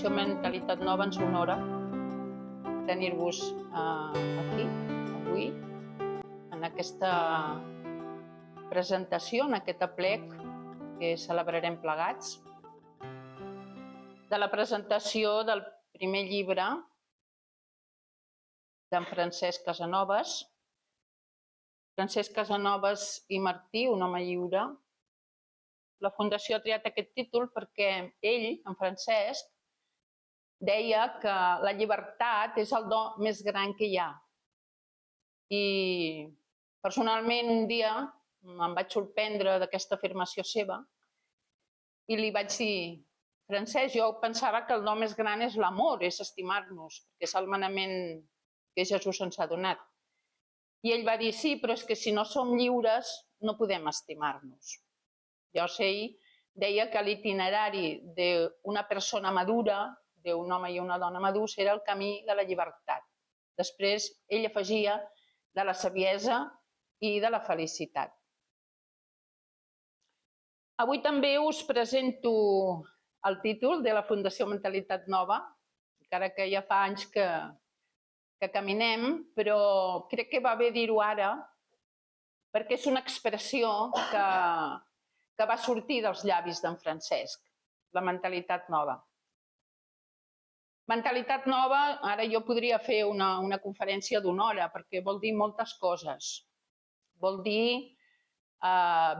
Fundació Mentalitat Nova ens honora tenir-vos aquí avui en aquesta presentació, en aquest aplec que celebrarem plegats, de la presentació del primer llibre d'en Francesc Casanovas. Francesc Casanovas i Martí, un home lliure. La Fundació ha triat aquest títol perquè ell, en Francesc, deia que la llibertat és el do més gran que hi ha. I personalment un dia em vaig sorprendre d'aquesta afirmació seva i li vaig dir: Francesc, jo pensava que el do més gran és l'amor, és estimar-nos, perquè és el manament que Jesús ens ha donat. I ell va dir: sí, però és que si no som lliures no podem estimar-nos. Llavors ell deia que l'itinerari d'una persona madura, d'un home i una dona madurs, era el camí de la llibertat. Després ell afegia de la saviesa i de la felicitat. Avui també us presento el títol de la Fundació Mentalitat Nova, encara que ja fa anys que caminem, però crec que va bé dir-ho ara perquè és una expressió que va sortir dels llavis d'en Francesc, la mentalitat nova. Mentalitat nova, ara jo podria fer una conferència d'una hora, perquè vol dir moltes coses. Vol dir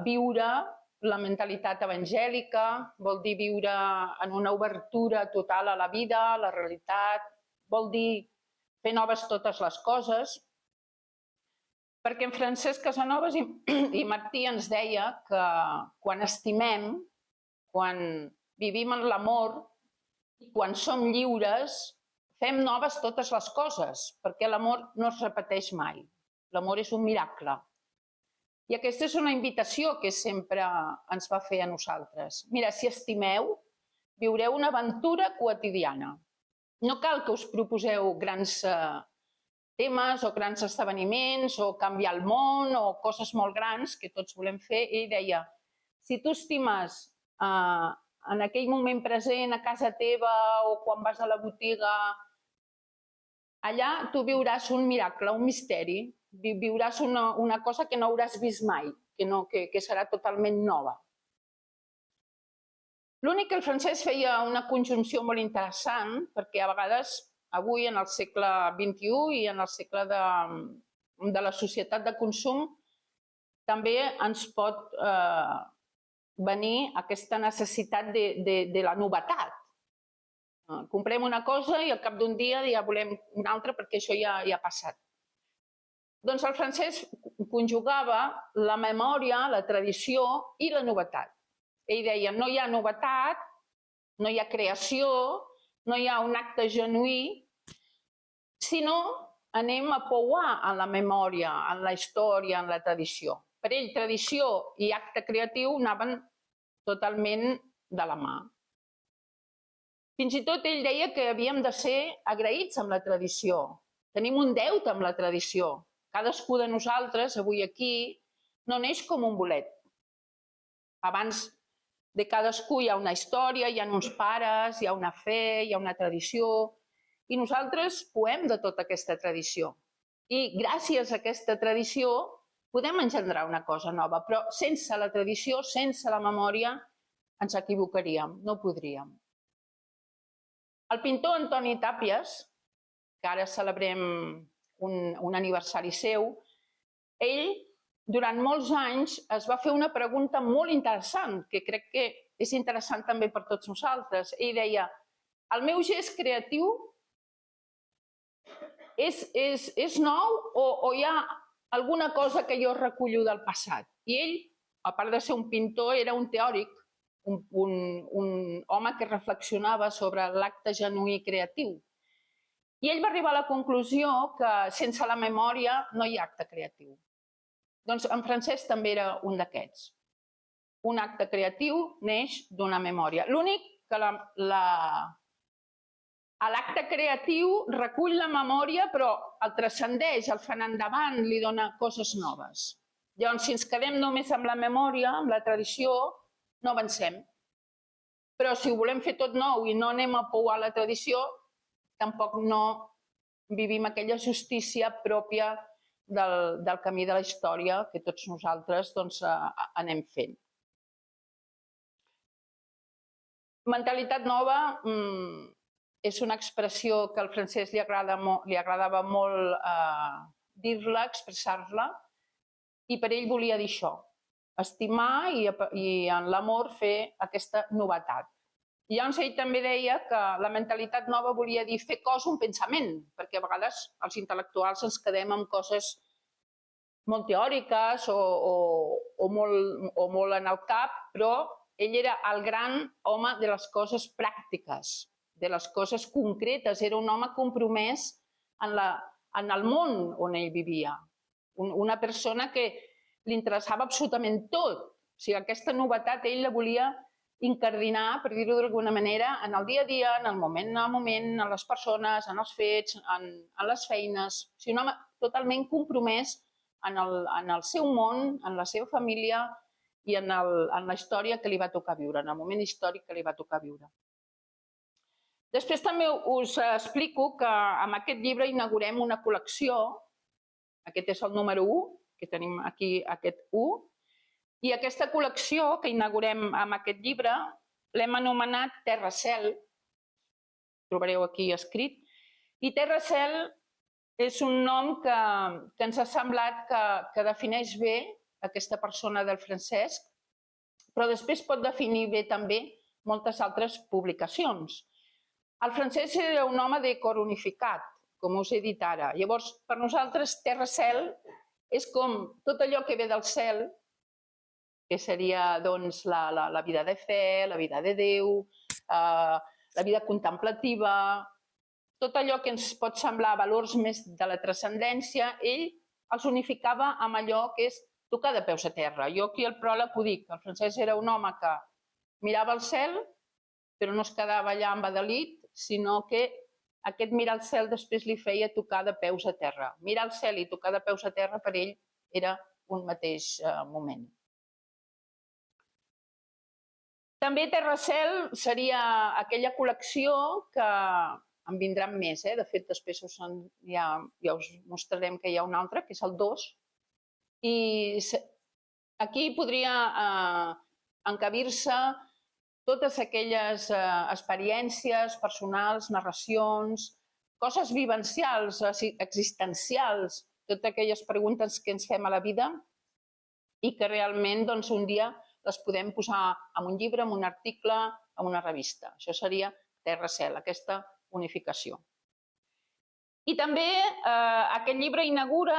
viure la mentalitat evangèlica, vol dir viure en una obertura total a la vida, a la realitat, vol dir fer noves totes les coses, perquè en Francesc Casanovas i Martí ens deia que quan estimem, quan vivim en l'amor i quan som lliures, fem noves totes les coses, perquè l'amor no es repeteix mai. L'amor és un miracle. I aquesta és una invitació que sempre ens va fer a nosaltres. Mira, si estimeu, viureu una aventura quotidiana. No cal que us proposeu grans temes o grans esdeveniments o canviar el món o coses molt grans que tots volem fer. Ell deia, si tu estimes en aquell moment present a casa teva o quan vas a la botiga, allà tu viuràs un miracle, un misteri, viuràs una cosa que no hauràs vist mai, que serà totalment nova. L'únic que el Francesc feia una conjunció molt interessant, perquè a vegades avui, en el segle XXI i en el segle de la societat de consum, també ens pot venir aquesta necessitat de la novetat. Comprem una cosa i al cap d'un dia ja volem una altra perquè això ja ha passat. Doncs el Francesc conjugava la memòria, la tradició i la novetat. Ell deia, no hi ha novetat, no hi ha creació, no hi ha un acte genuí, sinó anem a pouar en la memòria, en la història, en la tradició. Per ell, tradició i acte creatiu anaven totalment de la mà. Fins i tot ell deia que havíem de ser agraïts amb la tradició. Tenim un deute amb la tradició. Cadascú de nosaltres, avui aquí, no neix com un bolet. Abans de cadascú hi ha una història, hi ha uns pares, hi ha una fe, hi ha una tradició, i nosaltres poem de tota aquesta tradició. I gràcies a aquesta tradició podem engendrar una cosa nova, però sense la tradició, sense la memòria, ens equivocaríem, no podríem. El pintor Antoni Tàpies, que ara celebrem un aniversari seu, ell durant molts anys es va fer una pregunta molt interessant, que crec que és interessant també per tots nosaltres. Ell deia, el meu gest creatiu és nou o hi ha alguna cosa que jo recullo del passat? I ell, a part de ser un pintor, era un teòric, un home que reflexionava sobre l'acte genuí creatiu. I ell va arribar a la conclusió que sense la memòria no hi ha acte creatiu. Doncs en Francesc també era un d'aquests. Un acte creatiu neix d'una memòria. L'únic que l'acte creatiu recull la memòria, però el transcendeix, el fa anar endavant, li dona coses noves. Llavors, si ens quedem només amb la memòria, amb la tradició, no avancem. Però si ho volem fer tot nou i no anem a pouar la tradició, tampoc no vivim aquella justícia pròpia del camí de la història que tots nosaltres anem fent. Mentalitat nova és una expressió que al Francesc li agradava molt dir-la, expressar-la, i per ell volia dir això, estimar i en l'amor fer aquesta novetat. I llavors ell també deia que la mentalitat nova volia dir fer cosa un pensament, perquè a vegades els intel·lectuals ens quedem amb coses molt teòriques o molt en el cap, però ell era el gran home de les coses pràctiques, de les coses concretes, era un home compromès en el món on ell vivia. Una persona que li interessava absolutament tot. O sigui, aquesta novetat ell la volia incardinar, per dir-ho d'alguna manera, en el dia a dia, en el moment, en les persones, en els fets, en les feines. O sigui, un home totalment compromès en el seu món, en la seva família i en la història que li va tocar viure, en el moment històric que li va tocar viure. Després també us explico que amb aquest llibre inaugurem una col·lecció. Aquest és el número 1, que tenim aquí aquest 1. I aquesta col·lecció que inaugurem amb aquest llibre l'hem anomenat Terra-Cel. Trobareu aquí escrit. I Terra-Cel és un nom que ens ha semblat que defineix bé aquesta persona del Francesc, però després pot definir bé també moltes altres publicacions. El Francesc era un home de cor unificat, com us he dit ara. Llavors, per nosaltres, Terra-Cel és com tot allò que ve del cel, que seria la vida de fe, la vida de Déu, la vida contemplativa, tot allò que ens pot semblar valors més de la transcendència, ell els unificava amb allò que és tocar de peus a terra. Jo aquí al pròleg ho dic, el Francesc era un home que mirava el cel, però no es quedava allà embadalit, sinó que aquest mirar el cel després li feia tocar de peus a terra. Mirar el cel i tocar de peus a terra per ell era un mateix moment. També Terra-Cel seria aquella col·lecció que en vindran més. De fet, després ja us mostrarem que hi ha una altra, que és el 2. I aquí podria encabir-se totes aquelles experiències personals, narracions, coses vivencials, existencials, totes aquelles preguntes que ens fem a la vida i que realment un dia les podem posar en un llibre, en un article, en una revista. Això seria Terra-Cel, aquesta unificació. I també aquest llibre inaugura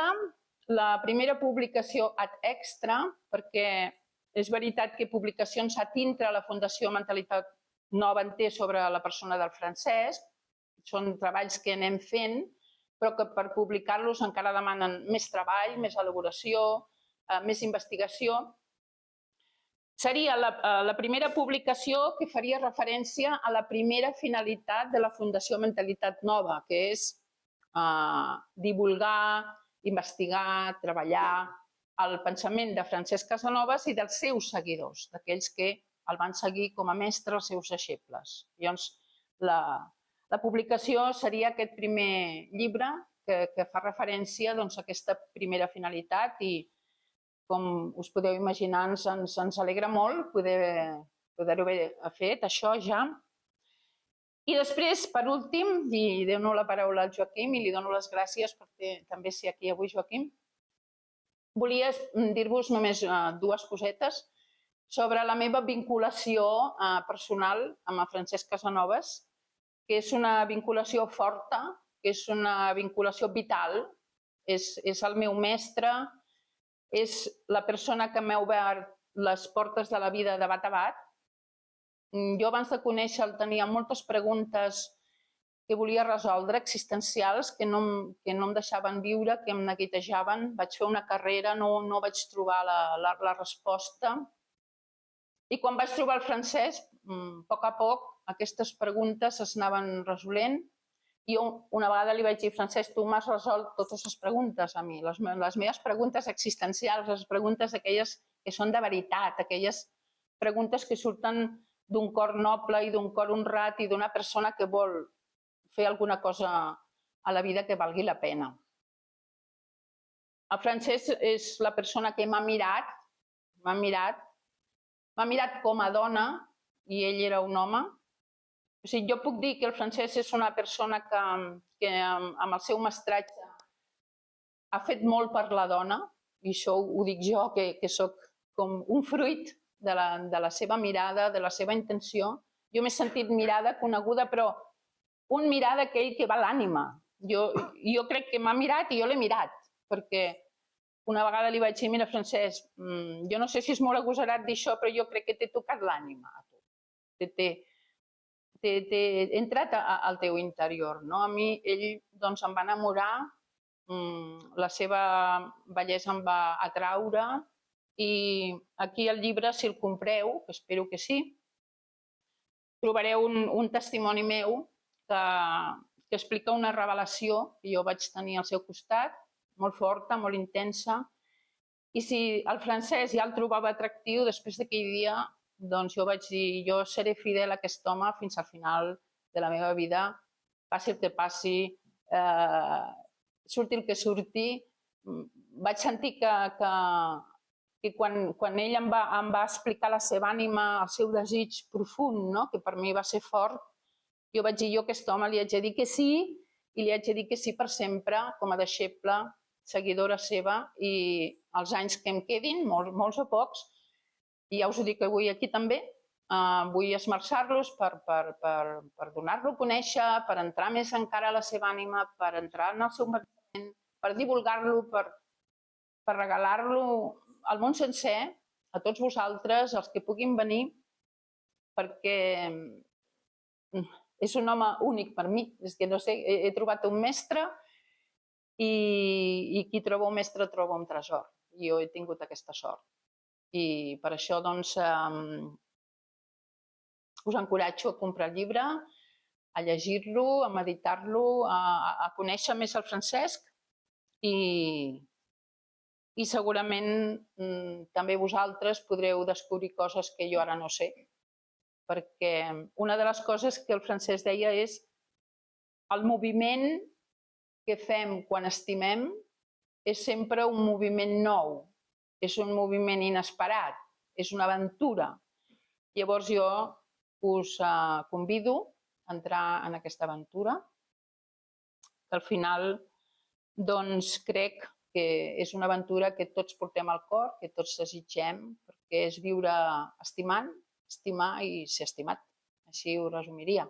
la primera publicació ad extra, perquè és veritat que publicacions ad intra la Fundació Mentalitat Nova en té sobre la persona del Francesc, són treballs que anem fent, però que per publicar-los encara demanen més treball, més elaboració, més investigació. Seria la primera publicació que faria referència a la primera finalitat de la Fundació Mentalitat Nova, que és divulgar, investigar, treballar el pensament de Francesc Casanovas i dels seus seguidors, d'aquells que el van seguir com a mestre, els seus deixebles. Llavors, la publicació seria aquest primer llibre que fa referència a aquesta primera finalitat i, com us podeu imaginar, ens alegra molt poder-ho haver fet, això ja. I després, per últim, i dono la paraula al Joaquim i li dono les gràcies perquè també sé aquí avui, Joaquim, volia dir-vos només dues cosetes sobre la meva vinculació personal amb el Francesc Casanovas, que és una vinculació forta, que és una vinculació vital, és el meu mestre, és la persona que m'ha obert les portes de la vida de bat a bat. Jo abans de conèixer-lo tenia moltes preguntes que volia resoldre, existencials, que no em deixaven viure, que em neguitejaven. Vaig fer una carrera, no vaig trobar la resposta. I quan vaig trobar el Francesc, a poc, aquestes preguntes s'anaven resolent. I una vegada li vaig dir, Francesc, tu m'has resolt totes les preguntes a mi, les meves preguntes existencials, les preguntes aquelles que són de veritat, aquelles preguntes que surten d'un cor noble i d'un cor honrat i d'una persona que vol fer alguna cosa a la vida que valgui la pena. El Francesc és la persona que m'ha mirat com a dona i ell era un home. O sigui, jo puc dir que el Francesc és una persona que amb el seu mestratge ha fet molt per la dona, i això ho dic jo, que soc com un fruit de la seva mirada, de la seva intenció. Jo m'he sentit mirada, coneguda, però un mirar d'aquell que va a l'ànima. Jo crec que m'ha mirat i jo l'he mirat, perquè una vegada li vaig dir, mira, Francesc, jo no sé si és molt agosarat dir això, però jo crec que t'he tocat l'ànima a tu. T'he entrat al teu interior. A mi ell doncs em va enamorar, la seva bellesa em va atraure i aquí al llibre, si el compreu, que espero que sí, trobareu un testimoni meu que explica una revelació que jo vaig tenir al seu costat, molt forta, molt intensa, i si el Francesc ja el trobava atractiu, després d'aquell dia, doncs jo vaig dir, jo seré fidel a aquest home fins al final de la meva vida, passi el que passi, surti el que surti. Vaig sentir que quan ell em va explicar la seva ànima, el seu desig profund, que per mi va ser fort, jo vaig dir, jo a aquest home li haig de dir que sí, i li haig de dir que sí per sempre, com a deixeble, seguidora seva, i els anys que em quedin, molts o pocs, i ja us ho dic avui aquí també, vull esmerçar-los per donar-lo a conèixer, per entrar més encara a la seva ànima, per entrar en el seu pensament, per divulgar-lo, per regalar-lo al món sencer, a tots vosaltres, els que puguin venir, perquè és un home únic per mi. És que no sé, he trobat un mestre i qui troba un mestre troba un tresor. Jo he tingut aquesta sort. I per això, doncs, us encoratjo a comprar el llibre, a llegir-lo, a meditar-lo, a conèixer més el Francesc i segurament també vosaltres podreu descobrir coses que jo ara no sé. Perquè una de les coses que el Francesc deia és el moviment que fem quan estimem és sempre un moviment nou, és un moviment inesperat, és una aventura. Llavors jo us convido a entrar en aquesta aventura, que al final doncs crec que és una aventura que tots portem al cor, que tots desitgem, perquè és viure estimant, estimar i ser estimat. Així ho resumiria.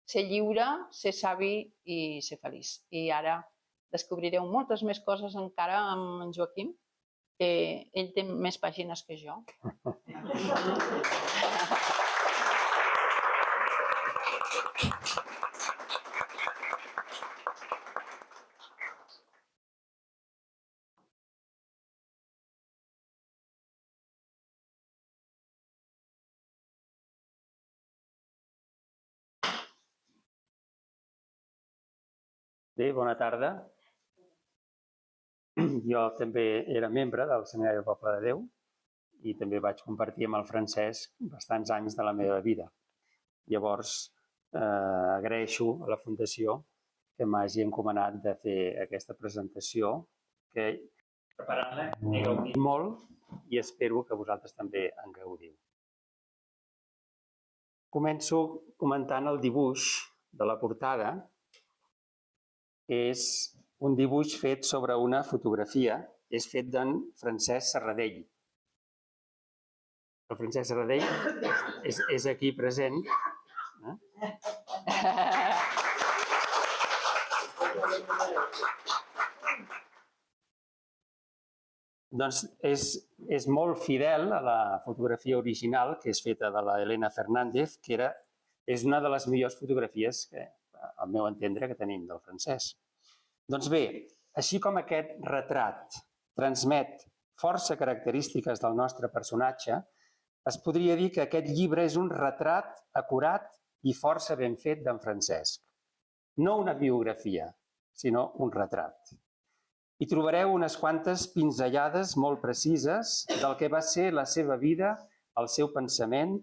Ser lliure, ser savi i ser feliç. I ara descobrireu moltes més coses encara amb en Joaquim, que ell té més pàgines que jo. Bé, bona tarda. Jo també era membre del Seminari del Poble de Déu i també vaig compartir amb el Francesc bastants anys de la meva vida. Llavors, agraeixo a la Fundació que m'hagi encomanat de fer aquesta presentació, que preparant-la he gaudit molt i espero que vosaltres també en gaudiu. Començo comentant el dibuix de la portada. És un dibuix fet sobre una fotografia, és fet d'en Francesc Serradell. El Francesc Serradell és aquí present. Doncs és molt fidel a la fotografia original, que és feta de la Elena Fernández, que és una de les millors fotografies que, al meu entendre, que tenim del Francesc. Doncs bé, així com aquest retrat transmet força característiques del nostre personatge, es podria dir que aquest llibre és un retrat acurat i força ben fet d'en Francesc. No una biografia, sinó un retrat. Hi trobareu unes quantes pinzellades molt precises del que va ser la seva vida, el seu pensament,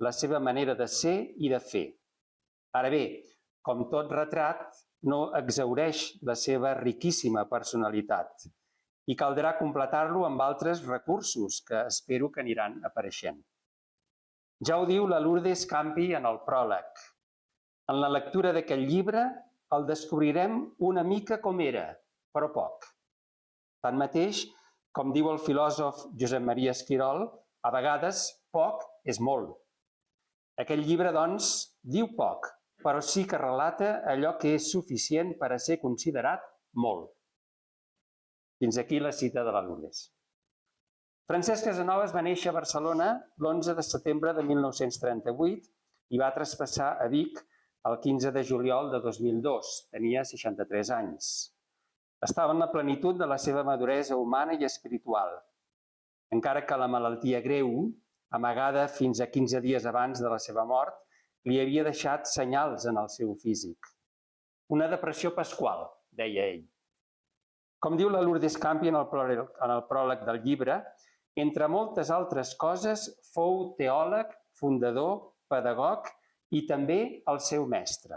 la seva manera de ser i de fer. Ara bé, com tot retrat, no exhaureix la seva riquíssima personalitat i caldrà completar-lo amb altres recursos que espero que aniran apareixent. Ja ho diu la Lourdes Campi en el pròleg. En la lectura d'aquest llibre el descobrirem una mica com era, però poc. Tanmateix, com diu el filòsof Josep Maria Esquirol, a vegades poc és molt. Aquest llibre, doncs, diu poc, però sí que relata allò que és suficient per a ser considerat molt. Fins aquí la cita de la Lourdes. Francesc Casanovas va néixer a Barcelona l'11 de setembre de 1938 i va traspassar a Vic el 15 de juliol de 2002. Tenia 63 anys. Estava en la plenitud de la seva maduresa humana i espiritual, encara que la malaltia greu, amagada fins a 15 dies abans de la seva mort, li havia deixat senyals en el seu físic. Una depressió pasqual, deia ell. Com diu la Lourdes Campi en el pròleg del llibre, entre moltes altres coses fou teòleg, fundador, pedagog i també el seu mestre.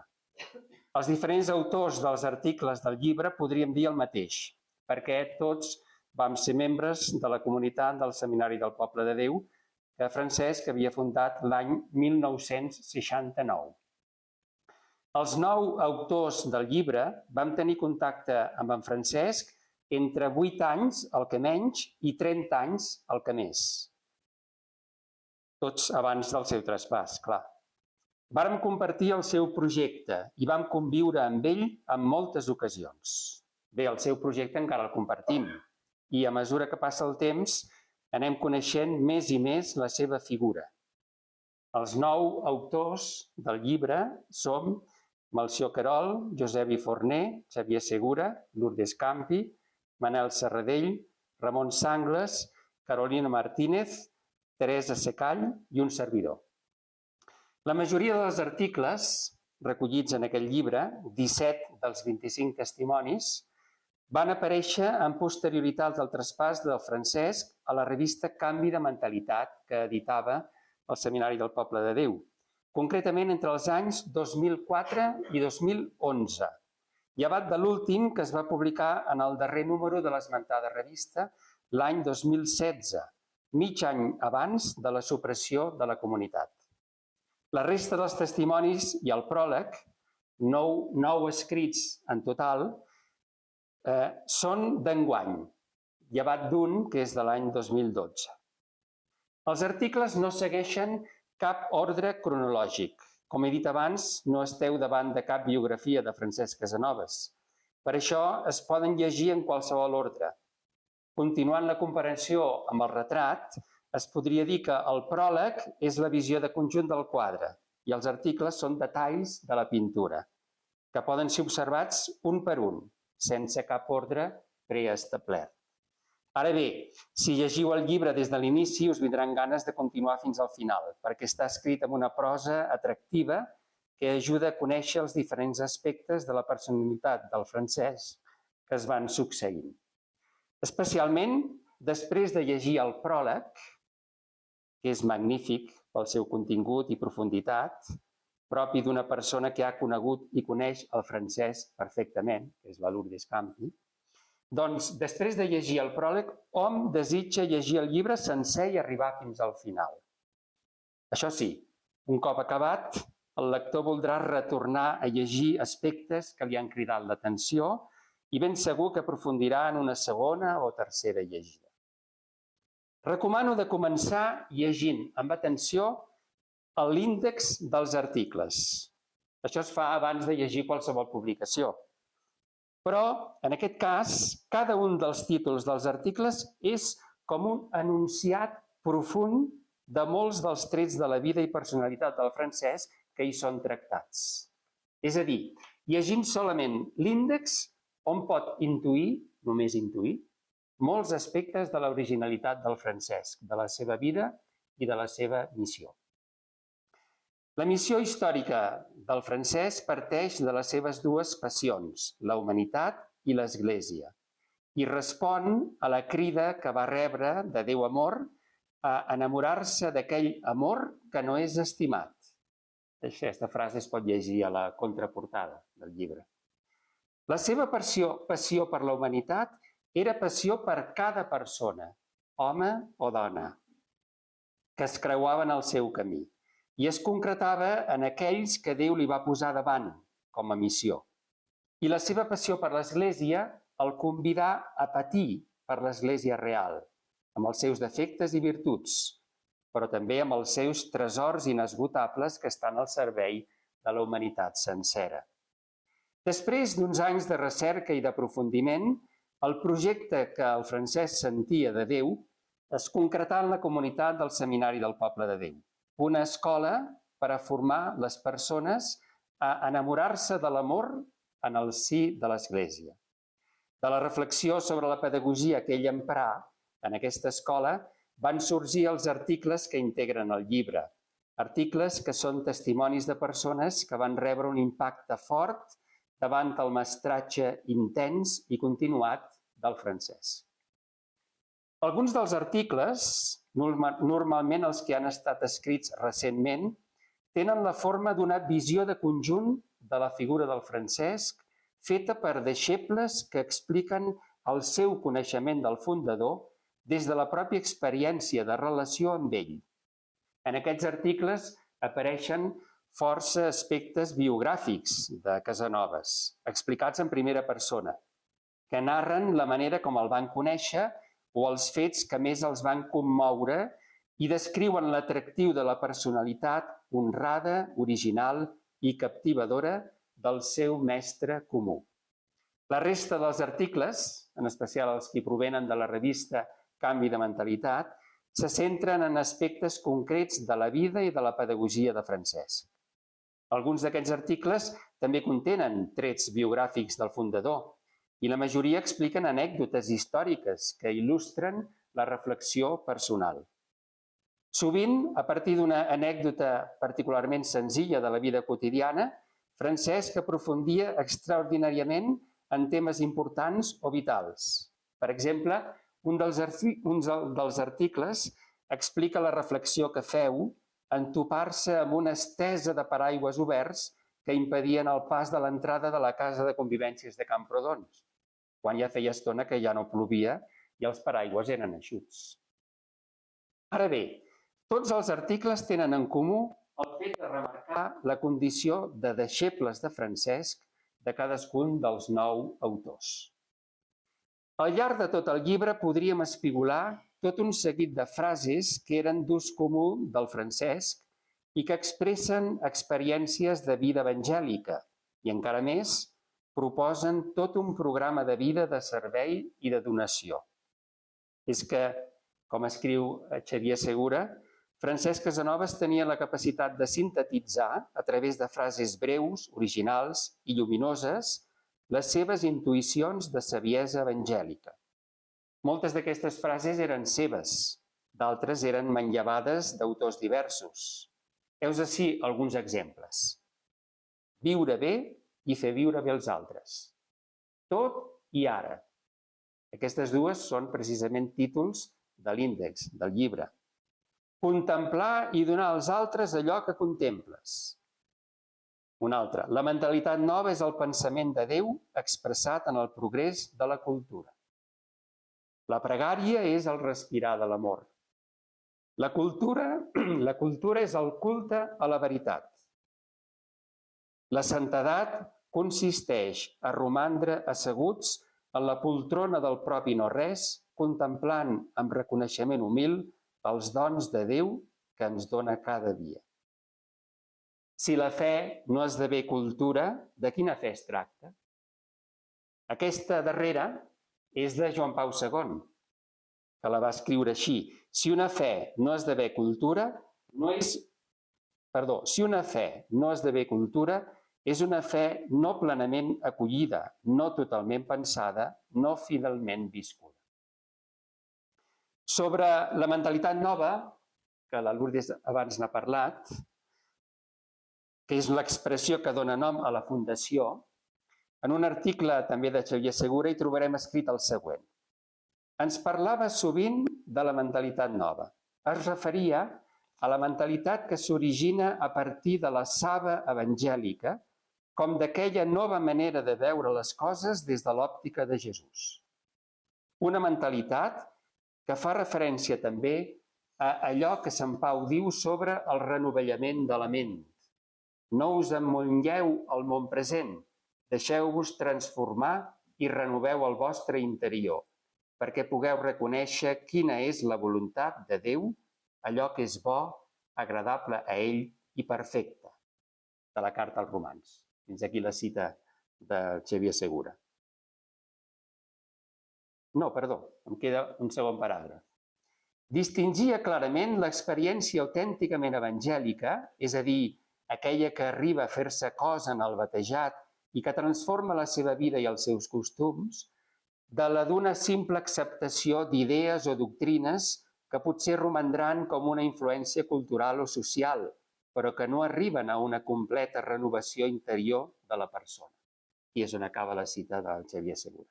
Els diferents autors dels articles del llibre podríem dir el mateix, perquè tots vam ser membres de la comunitat del Seminari del Poble de Déu que Francesc havia fundat l'any 1969. Els 9 autors del llibre vam tenir contacte amb en Francesc entre 8 anys, el que menys, i 30 anys, el que més. Tots abans del seu traspàs, clar. Vàrem compartir el seu projecte i vam conviure amb ell en moltes ocasions. Bé, el seu projecte encara el compartim i a mesura que passa el temps anem coneixent més i més la seva figura. Els 9 autors del llibre som Melcior Querol, Josebi Forner, Xavier Segura, Lourdes Campi, Manel Serradell, Ramon Sangles, Carolina Martínez, Teresa Secall i un servidor. La majoria dels articles recollits en aquest llibre, 17 dels 25 testimonis, van aparèixer amb posterioritat al traspàs del Francesc a la revista Canvi de Mentalitat que editava el Seminari del Poble de Déu, concretament entre els anys 2004 i 2011, llevat de l'últim que es va publicar en el darrer número de l'esmentada revista l'any 2016, mig any abans de la supressió de la comunitat. La resta dels testimonis i el pròleg, 9 escrits en total, són d'enguany, llevat d'un que és de l'any 2012. Els articles no segueixen cap ordre cronològic. Com he dit abans, no esteu davant de cap biografia de Francesc Casanovas. Per això es poden llegir en qualsevol ordre. Continuant la comparació amb el retrat, es podria dir que el pròleg és la visió de conjunt del quadre i els articles són detalls de la pintura, que poden ser observats un per un, sense cap ordre preestablert. Ara bé, si llegiu el llibre des de l'inici us vindran ganes de continuar fins al final, perquè està escrit amb una prosa atractiva que ajuda a conèixer els diferents aspectes de la personalitat del Francesc que es van succeint. Especialment, després de llegir el pròleg, que és magnífic pel seu contingut i profunditat, propi d'una persona que ha conegut i coneix el Francesc perfectament, que és la Lourdes Campi, doncs, després de llegir el pròleg, hom desitja llegir el llibre sencer i arribar fins al final. Això sí, un cop acabat, el lector voldrà retornar a llegir aspectes que li han cridat l'atenció i ben segur que aprofundirà en una segona o tercera llegida. Recomano de començar llegint amb atenció l'índex dels articles. Això es fa abans de llegir qualsevol publicació. Però, en aquest cas, cada un dels títols dels articles és com un enunciat profund de molts dels trets de la vida i personalitat del Francesc que hi són tractats. És a dir, llegint solament l'índex, hom pot intuir, només intuir, molts aspectes de l'originalitat del Francesc, de la seva vida i de la seva missió. La missió històrica del Francesc parteix de les seves dues passions, la humanitat i l'Església, i respon a la crida que va rebre de Déu Amor a enamorar-se d'aquell amor que no és estimat. Aquesta frase es pot llegir a la contraportada del llibre. La seva passió per la humanitat era passió per cada persona, home o dona, que es creuaven el seu camí, i es concretava en aquells que Déu li va posar davant com a missió. I la seva passió per l'Església el convidà a patir per l'Església real, amb els seus defectes i virtuts, però també amb els seus tresors inesgotables que estan al servei de la humanitat sencera. Després d'uns anys de recerca i d'aprofundiment, el projecte que el Francesc sentia de Déu es concretà en la comunitat del Seminari del Poble de Déu, una escola per a formar les persones a enamorar-se de l'amor en el si de l'Església. De la reflexió sobre la pedagogia que ell emprà en aquesta escola van sorgir els articles que integren el llibre, articles que són testimonis de persones que van rebre un impacte fort davant el mestratge intens i continuat del Francesc. Alguns dels articles, normalment els que han estat escrits recentment, tenen la forma d'una visió de conjunt de la figura del Francesc feta per deixebles que expliquen el seu coneixement del fundador des de la pròpia experiència de relació amb ell. En aquests articles apareixen força aspectes biogràfics de Casanovas, explicats en primera persona, que narren la manera com el van conèixer o els fets que més els van commoure i descriuen l'atractiu de la personalitat honrada, original i captivadora del seu mestre comú. La resta dels articles, en especial els que provenen de la revista Canvi de Mentalitat, se centren en aspectes concrets de la vida i de la pedagogia de Francesc. Alguns d'aquests articles també contenen trets biogràfics del fundador i la majoria expliquen anècdotes històriques que il·lustren la reflexió personal. Sovint, a partir d'una anècdota particularment senzilla de la vida quotidiana, Francesc aprofundia extraordinàriament en temes importants o vitals. Per exemple, un dels articles explica la reflexió que feu en topar-se amb una estesa de paraigües oberts que impedien el pas de l'entrada de la casa de convivències de Camprodons, quan ja feia estona que ja no plovia i els paraigües eren eixuts. Ara bé, tots els articles tenen en comú el fet de remarcar la condició de deixebles de Francesc de cadascun dels 9 autors. Al llarg de tot el llibre podríem espigolar tot un seguit de frases que eren d'ús comú del Francesc i que expressen experiències de vida evangèlica i, encara més, proposen tot un programa de vida de servei i de donació. És que, com escriu Xavier Segura, Francesc Casanovas tenia la capacitat de sintetitzar, a través de frases breus, originals i lluminoses, les seves intuïcions de saviesa evangèlica. Moltes d'aquestes frases eren seves, d'altres eren manllevades d'autors diversos. Heus ací alguns exemples. Viure bé i fer viure bé els altres. Tot i ara. Aquestes dues són precisament títols de l'índex, del llibre. Contemplar i donar als altres allò que contemples. Un altre. La mentalitat nova és el pensament de Déu expressat en el progrés de la cultura. La pregària és el respirar de l'amor. La cultura és el culte a la veritat. La santedat consisteix a romandre asseguts en la poltrona del propi no-res, contemplant amb reconeixement humil els dons de Déu que ens dona cada dia. Si la fe no esdevé cultura, de quina fe es tracta? Aquesta darrera és de Joan Pau II, que la va escriure així. Si una fe no esdevé cultura, és una fe no plenament acollida, no totalment pensada, no fidelment viscuda. Sobre la mentalitat nova, que la Lourdes abans n'ha parlat, que és l'expressió que dona nom a la Fundació, en un article també de Xavier Segura hi trobarem escrit el següent. Ens parlava sovint de la mentalitat nova. es referia a la mentalitat que s'origina a partir de la saba evangèlica, com d'aquella nova manera de veure les coses des de l'òptica de Jesús. Una mentalitat que fa referència també a allò que Sant Pau diu sobre el renovellament de la ment. No us emmotlleu al món present, deixeu-vos transformar i renoveu el vostre interior, perquè pugueu reconèixer quina és la voluntat de Déu, allò que és bo, agradable a ell i perfecte, de la carta als Romans. Fins aquí la cita de Xavier Segura. No, perdó, em queda un segon paràgraf. Distingia clarament l'experiència autènticament evangèlica, és a dir, aquella que arriba a fer-se cos en el batejat i que transforma la seva vida i els seus costums, de la d'una simple acceptació d'idees o doctrines que potser romandran com una influència cultural o social, però que no arriben a una completa renovació interior de la persona. I és on acaba la cita del Xavier Segura.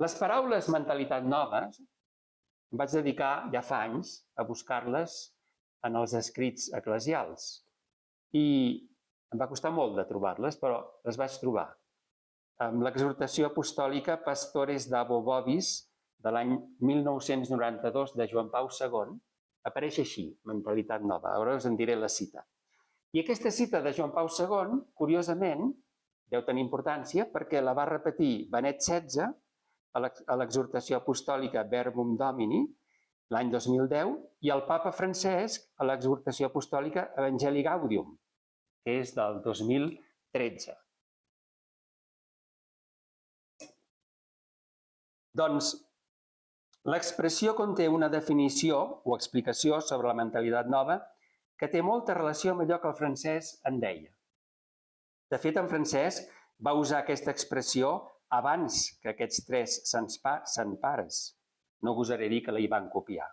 Les paraules mentalitat noves em vaig dedicar ja fa anys a buscar-les en els escrits eclesials i em va costar molt de trobar-les, però les vaig trobar. Amb l'exhortació apostòlica Pastores Dabo Vobis de l'any 1992 de Joan Pau II, apareix així, mentalitat nova. Ara us en diré la cita. I aquesta cita de Joan Pau II, curiosament, deu tenir importància perquè la va repetir Benet XVI a l'exhortació apostòlica Verbum Domini l'any 2010 i el papa Francesc a l'exhortació apostòlica Evangelii Gaudium, que és del 2013. Doncs, l'expressió conté una definició o explicació sobre la mentalitat nova que té molta relació amb allò que el Francesc en deia. De fet, en Francesc va usar aquesta expressió abans que aquests tres sants pares. No gosaré dir que la hi van copiar.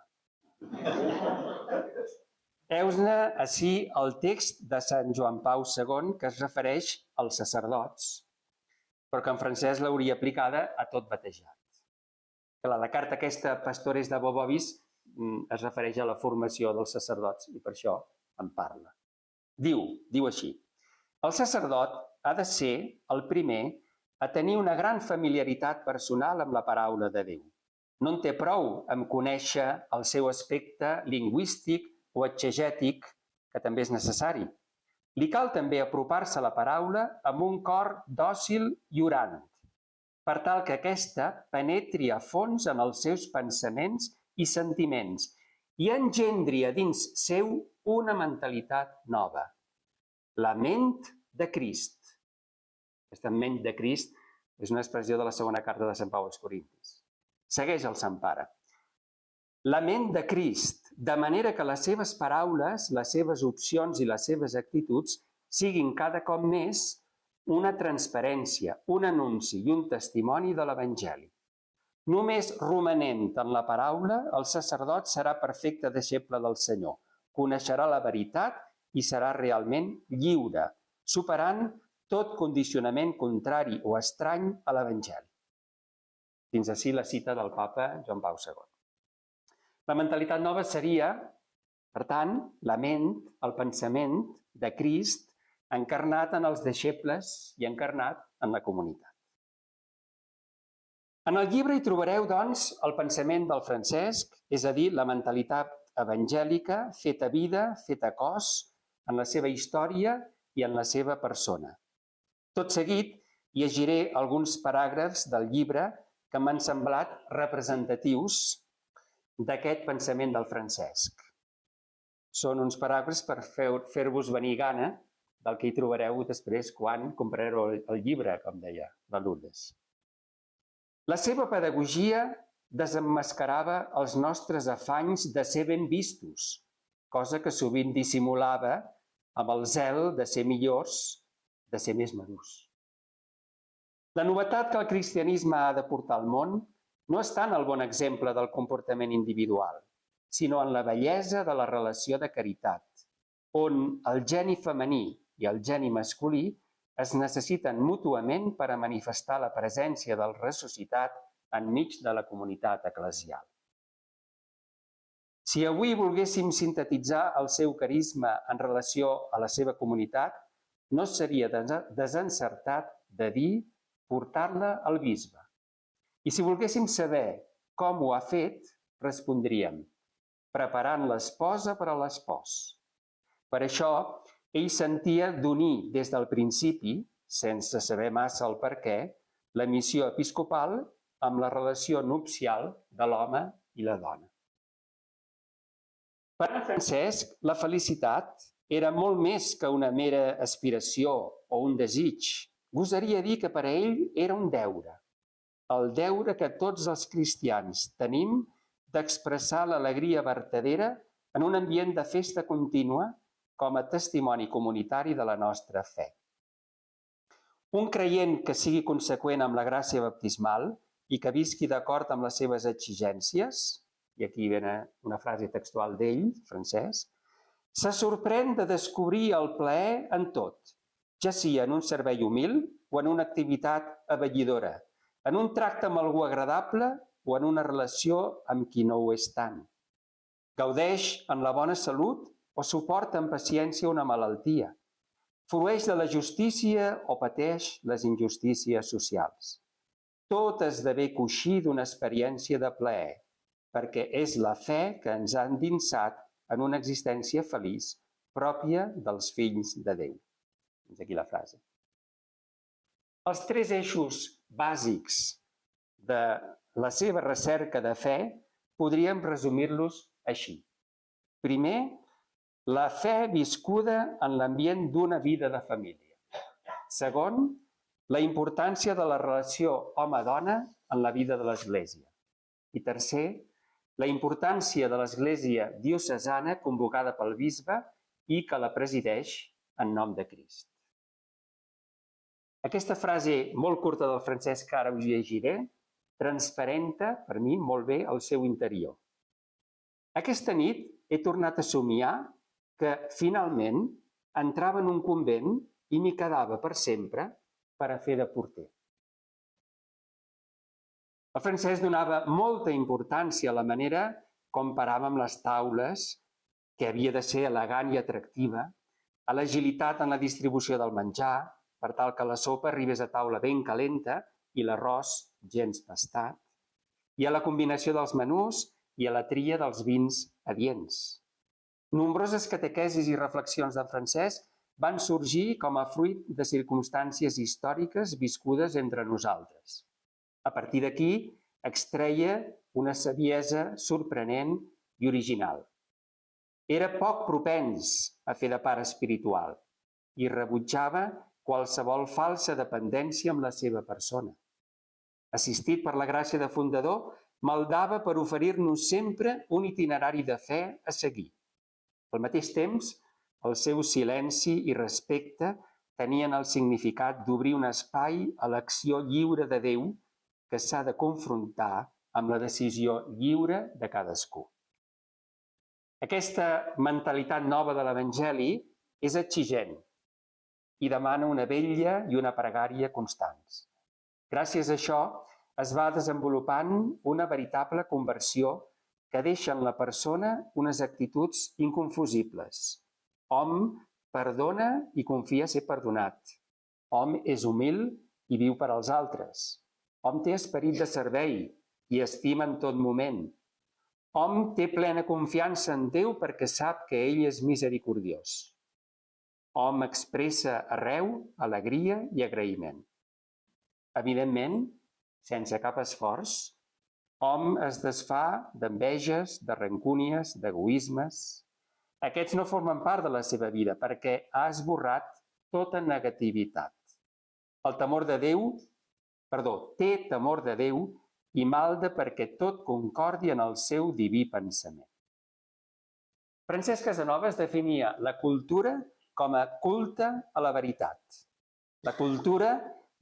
Heus-ne ací el text de Sant Joan Pau II que es refereix als sacerdots, però que en Francesc l'hauria aplicada a tot batejat. La carta aquesta, Pastores Dabo Vobis, es refereix a la formació dels sacerdots i per això en parla. Diu així: el sacerdot ha de ser el primer a tenir una gran familiaritat personal amb la paraula de Déu. No en té prou amb conèixer el seu aspecte lingüístic o exegètic, que també és necessari. Li cal també apropar-se a la paraula amb un cor dòcil i orant, per tal que aquesta penetri a fons en els seus pensaments i sentiments i engendri a dins seu una mentalitat nova, la ment de Crist. Aquesta ment de Crist és una expressió de la segona carta de Sant Pau als Corintis. Segueix el Sant Pare. La ment de Crist, de manera que les seves paraules, les seves opcions i les seves actituds siguin cada cop més una transparència, un anunci i un testimoni de l'Evangeli. Només romanent en la paraula, el sacerdot serà perfecte deixeble del Senyor, coneixerà la veritat i serà realment lliure, superant tot condicionament contrari o estrany a l'Evangeli. Fins ací la cita del papa Joan Pau II. La mentalitat nova seria, per tant, la ment, el pensament de Crist encarnat en els deixebles i encarnat en la comunitat. En el llibre hi trobareu, doncs, el pensament del Francesc, és a dir, la mentalitat evangèlica feta vida, feta cos, en la seva història i en la seva persona. Tot seguit, llegiré alguns paràgrafs del llibre que m'han semblat representatius d'aquest pensament del Francesc. Són uns paràgrafs per fer-vos venir gana del que hi trobareu després quan comprareu el llibre, com deia la Lourdes. La seva pedagogia desemmascarava els nostres afanys de ser ben vistos, cosa que sovint dissimulava amb el zel de ser millors, de ser més madurs. La novetat que el cristianisme ha de portar al món no està en el bon exemple del comportament individual, sinó en la bellesa de la relació de caritat, on el geni femení i el geni masculí es necessiten mútuament per a manifestar la presència del ressuscitat enmig de la comunitat eclesial. Si avui volguéssim sintetitzar el seu carisma en relació a la seva comunitat, no seria desencertat de dir portar-la al bisbe. I si volguéssim saber com ho ha fet, respondríem preparant l'esposa per a l'espòs. Per això, ell sentia d'unir des del principi, sense saber massa el perquè, la missió episcopal amb la relació nupcial de l'home i la dona. Per a Francesc, la felicitat era molt més que una mera aspiració o un desig. Gosaria dir que per a ell era un deure. El deure que tots els cristians tenim d'expressar l'alegria vertadera en un ambient de festa contínua com a testimoni comunitari de la nostra fe. Un creient que sigui conseqüent amb la gràcia baptismal i que visqui d'acord amb les seves exigències, i aquí ve una frase textual d'ell, Francesc, se sorprèn de descobrir el plaer en tot, ja sigui en un servei humil o en una activitat abellidora, en un tracte amb algú agradable o en una relació amb qui no ho és tant. Gaudeix en la bona salut o suporta amb paciència una malaltia. Frueix de la justícia o pateix les injustícies socials. Tot esdevé coixí d'una experiència de plaer, perquè és la fe que ens ha endinsat en una existència feliç pròpia dels fills de Déu. És aquí la frase. Els 3 eixos bàsics de la seva recerca de fe podríem resumir-los així. Primer, la fe viscuda en l'ambient d'una vida de família. Segon, la importància de la relació home-dona en la vida de l'Església. I tercer, la importància de l'Església diocesana convocada pel bisbe i que la presideix en nom de Crist. Aquesta frase molt curta del Francesc que ara us llegiré transparenta per mi molt bé el seu interior. Aquesta nit he tornat a somiar que finalment entrava en un convent i m'hi quedava per sempre per a fer de porter. El Francesc donava molta importància a la manera com paràvem les taules, que havia de ser elegant i atractiva, a l'agilitat en la distribució del menjar, per tal que la sopa arribés a taula ben calenta i l'arròs gens tastat, i a la combinació dels menús i a la tria dels vins adients. Nombroses catequesis i reflexions de Francesc van sorgir com a fruit de circumstàncies històriques viscudes entre nosaltres. A partir d'aquí, extreia una saviesa sorprenent i original. Era poc propens a fer de pare espiritual i rebutjava qualsevol falsa dependència amb la seva persona. Assistit per la gràcia de fundador, maldava per oferir-nos sempre un itinerari de fe a seguir. Al mateix temps, el seu silenci i respecte tenien el significat d'obrir un espai a l'acció lliure de Déu que s'ha de confrontar amb la decisió lliure de cadascú. Aquesta mentalitat nova de l'Evangeli és exigent i demana una vetlla i una pregària constants. Gràcies a això es va desenvolupant una veritable conversió que deixa en la persona unes actituds inconfusibles. Hom perdona i confia ser perdonat. Hom és humil i viu per als altres. Hom té esperit de servei i estima en tot moment. Hom té plena confiança en Déu perquè sap que ell és misericordiós. Hom expressa arreu alegria i agraïment. Evidentment, sense cap esforç, hom es desfà d'enveges, de rancúnies, d'egoismes. Aquests no formen part de la seva vida perquè ha esborrat tota negativitat. El temor de Déu té temor de Déu i malda perquè tot concordi en el seu diví pensament. Francesc Casanovas definia la cultura com a culte a la veritat. La cultura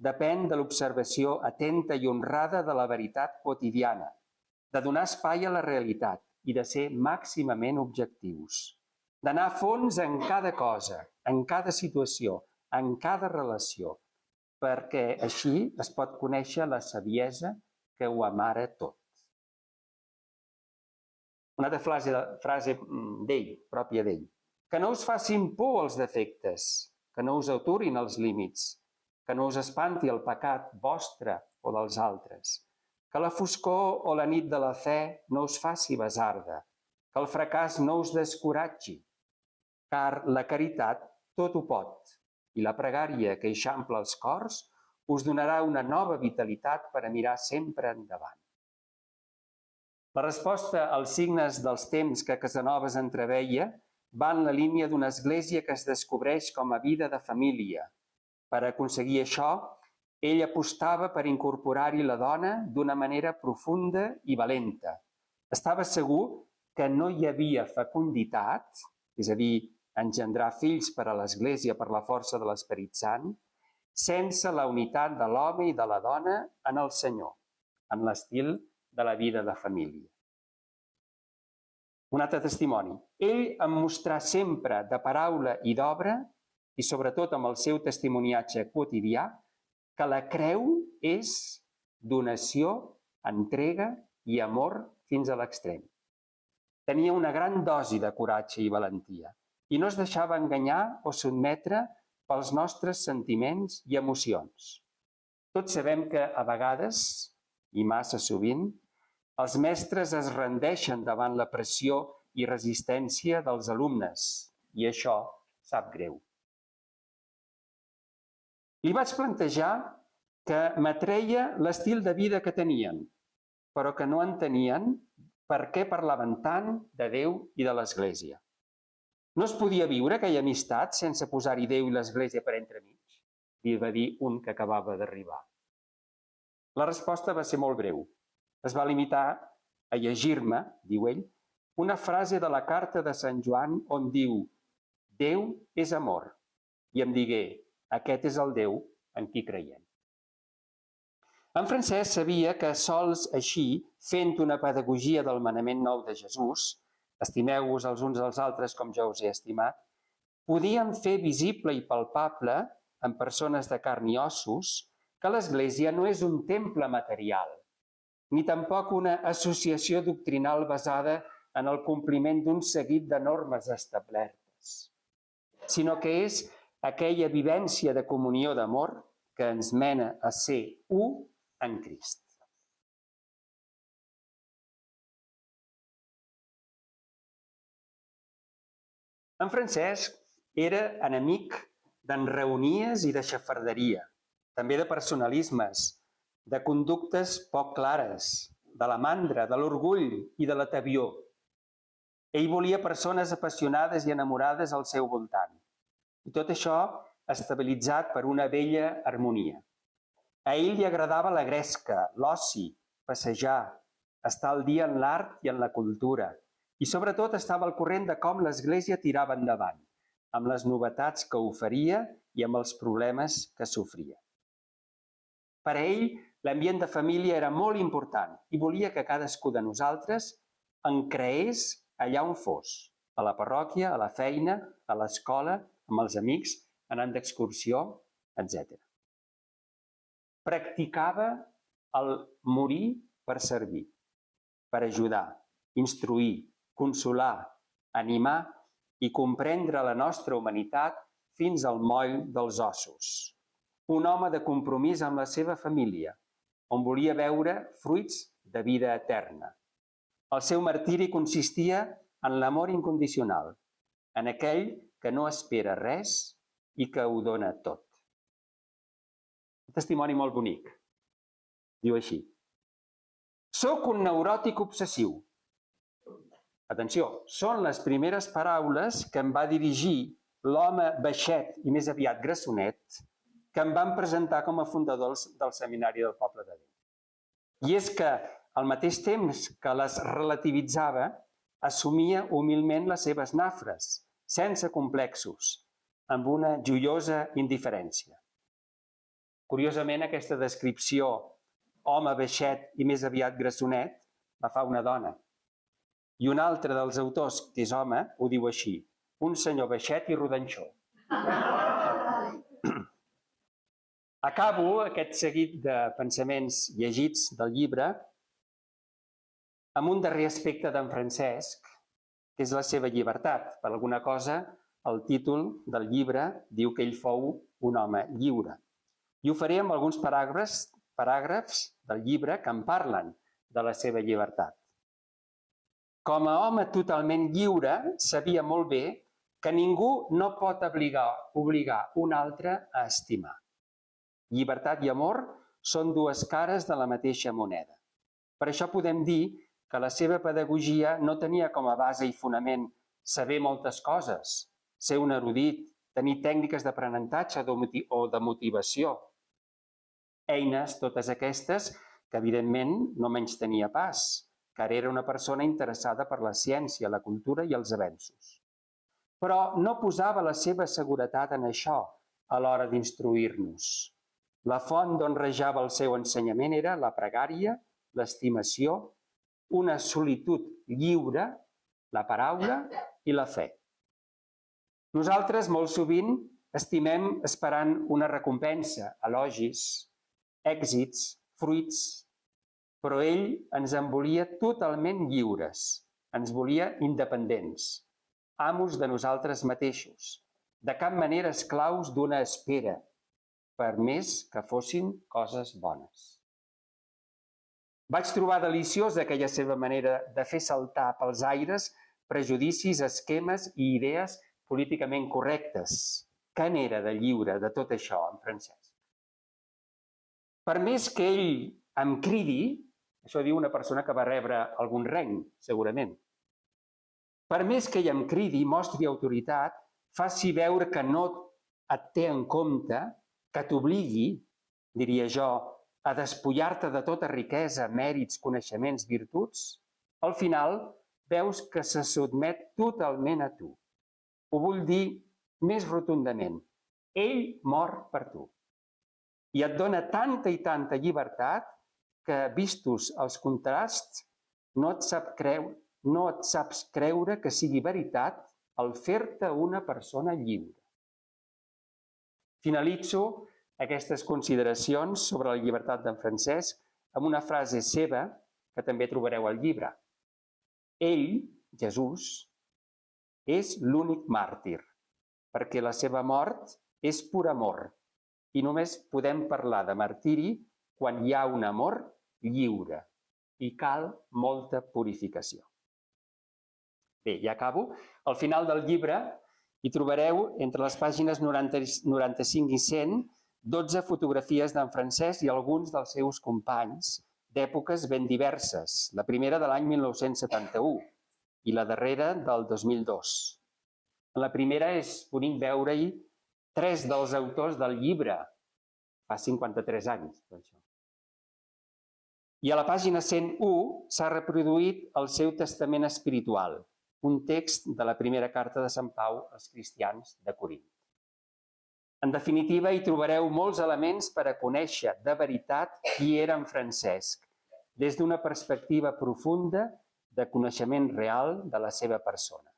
depèn de l'observació atenta i honrada de la veritat quotidiana, de donar espai a la realitat i de ser màximament objectius, d'anar a fons en cada cosa, en cada situació, en cada relació, perquè així es pot conèixer la saviesa que ho amara tot. Una altra frase d'ell, pròpia d'ell. Que no us facin por els defectes, que no us aturin els límits, que no us espanti el pecat vostre o dels altres, que la foscor o la nit de la fe no us faci basarda, que el fracàs no us descoratgi, car la caritat tot ho pot, i la pregària que eixampla els cors us donarà una nova vitalitat per a mirar sempre endavant. La resposta als signes dels temps que Casanovas entreveia va en la línia d'una església que es descobreix com a vida de família. Per aconseguir això, ell apostava per incorporar-hi la dona d'una manera profunda i valenta. Estava segur que no hi havia fecunditat, és a dir, engendrar fills per a l'Església per la força de l'Esperit Sant, sense la unitat de l'home i de la dona en el Senyor, en l'estil de la vida de família. Un altre testimoni. Ell em mostrà sempre de paraula i d'obra, i sobretot amb el seu testimoniatge quotidià, que la creu és donació, entrega i amor fins a l'extrem. Tenia una gran dosi de coratge i valentia i no es deixava enganyar o sotmetre pels nostres sentiments i emocions. Tots sabem que a vegades, i massa sovint, els mestres es rendeixen davant la pressió i resistència dels alumnes i això sap greu. Li vaig plantejar que m'atreia l'estil de vida que tenien, però que no entenien per què parlaven tant de Déu i de l'Església. No es podia viure aquella amistat sense posar-hi Déu i l'Església per entremig, li va dir un que acabava d'arribar. La resposta va ser molt breu. Es va limitar a llegir-me, diu ell, una frase de la carta de Sant Joan on diu «Déu és amor», i em digué «Aquest és el Déu en qui creiem». En Francesc sabia que sols així, fent una pedagogia del manament nou de Jesús, estimeu-vos els uns als altres com jo us he estimat, podíem fer visible i palpable, en persones de carn i ossos, que l'Església no és un temple material, ni tampoc una associació doctrinal basada en el compliment d'un seguit de normes establertes, sinó que és aquella vivència de comunió d'amor que ens mena a ser u en Crist. En Francesc era enemic d'enraonies i de xafarderia, també de personalismes, de conductes poc clares, de la mandra, de l'orgull i de l'atavió. Ell volia persones apassionades i enamorades al seu voltant. I tot això estabilitzat per una bella harmonia. A ell li agradava la gresca, l'oci, passejar, estar al dia en l'art i en la cultura, i sobretot estava al corrent de com l'Església tirava endavant, amb les novetats que oferia i amb els problemes que sofria. Per a ell, l'ambient de família era molt important i volia que cadascú de nosaltres en creés allà on fos, a la parròquia, a la feina, a l'escola, amb els amics, anant d'excursió, etc. Practicava el morir per servir, per ajudar, instruir, consolar, animar i comprendre la nostra humanitat fins al moll dels ossos. Un home de compromís amb la seva família, on volia veure fruits de vida eterna. El seu martiri consistia en l'amor incondicional, en aquell que no espera res i que ho dona tot. Un testimoni molt bonic. Diu així: «Soc un neuròtic obsessiu». Atenció, són les primeres paraules que em va dirigir l'home baixet i més aviat grassonet que em van presentar com a fundador del Seminari del Poble de Déu. I és que, al mateix temps que les relativitzava, assumia humilment les seves nafres, sense complexos, amb una joiosa indiferència. Curiosament, aquesta descripció, home baixet i més aviat grassonet, la fa una dona. I un altre dels autors, que és home, ho diu així: un senyor baixet i rodanxó. Acabo aquest seguit de pensaments llegits del llibre amb un darrer aspecte d'en Francesc, que és la seva llibertat. Per alguna cosa, el títol del llibre diu que ell fou un home lliure. I ho faré amb alguns paràgrafs del llibre que en parlen de la seva llibertat. Com a home totalment lliure, sabia molt bé que ningú no pot obligar un altre a estimar. Llibertat i amor són dues cares de la mateixa moneda. Per això podem dir que la seva pedagogia no tenia com a base i fonament saber moltes coses, ser un erudit, tenir tècniques d'aprenentatge o de motivació. Eines, totes aquestes, que evidentment no menys tenia pas, car era una persona interessada per la ciència, la cultura i els avenços. Però no posava la seva seguretat en això a l'hora d'instruir-nos. La font d'on rejava el seu ensenyament era la pregària, l'estimació, una solitud lliure, la paraula i la fe. Nosaltres molt sovint estimem esperant una recompensa, elogis, èxits, fruits, però ell ens en volia totalment lliures, ens volia independents, amos de nosaltres mateixos, de cap manera esclaus d'una espera, per més que fossin coses bones. Vaig trobar deliciosa aquella seva manera de fer saltar pels aires prejudicis, esquemes i idees políticament correctes. Que n'era de lliure de tot això, en Francesc? Per més que ell em cridi, això diu una persona que va rebre algun reng, segurament. Per més que ell em cridi, mostri autoritat, faci veure que no et té en compte, que t'obligui, diria jo, a despullar-te de tota riquesa, mèrits, coneixements, virtuts, al final veus que se sotmet totalment a tu. Ho vull dir més rotundament. Ell mor per tu. I et dona tanta i tanta llibertat que, vistos els contrasts, no et saps creure que sigui veritat el fer-te una persona lliure. Finalitzo aquestes consideracions sobre la llibertat d'en Francesc amb una frase seva que també trobareu al llibre. Ell, Jesús, és l'únic màrtir, perquè la seva mort és pur amor i només podem parlar de martiri quan hi ha un amor lliure i cal molta purificació. Bé, ja acabo. Al final del llibre hi trobareu, entre les pàgines 95 i 100, 12 fotografies d'en Francesc i alguns dels seus companys d'èpoques ben diverses. La primera de l'any 1971 i la darrera del 2002. En la primera podem veure-hi 3 dels autors del llibre, fa 53 anys. I a la pàgina 101 s'ha reproduït el seu testament espiritual, un text de la primera carta de Sant Pau als cristians de Corint. En definitiva, hi trobareu molts elements per a conèixer de veritat qui era en Francesc, des d'una perspectiva profunda de coneixement real de la seva persona.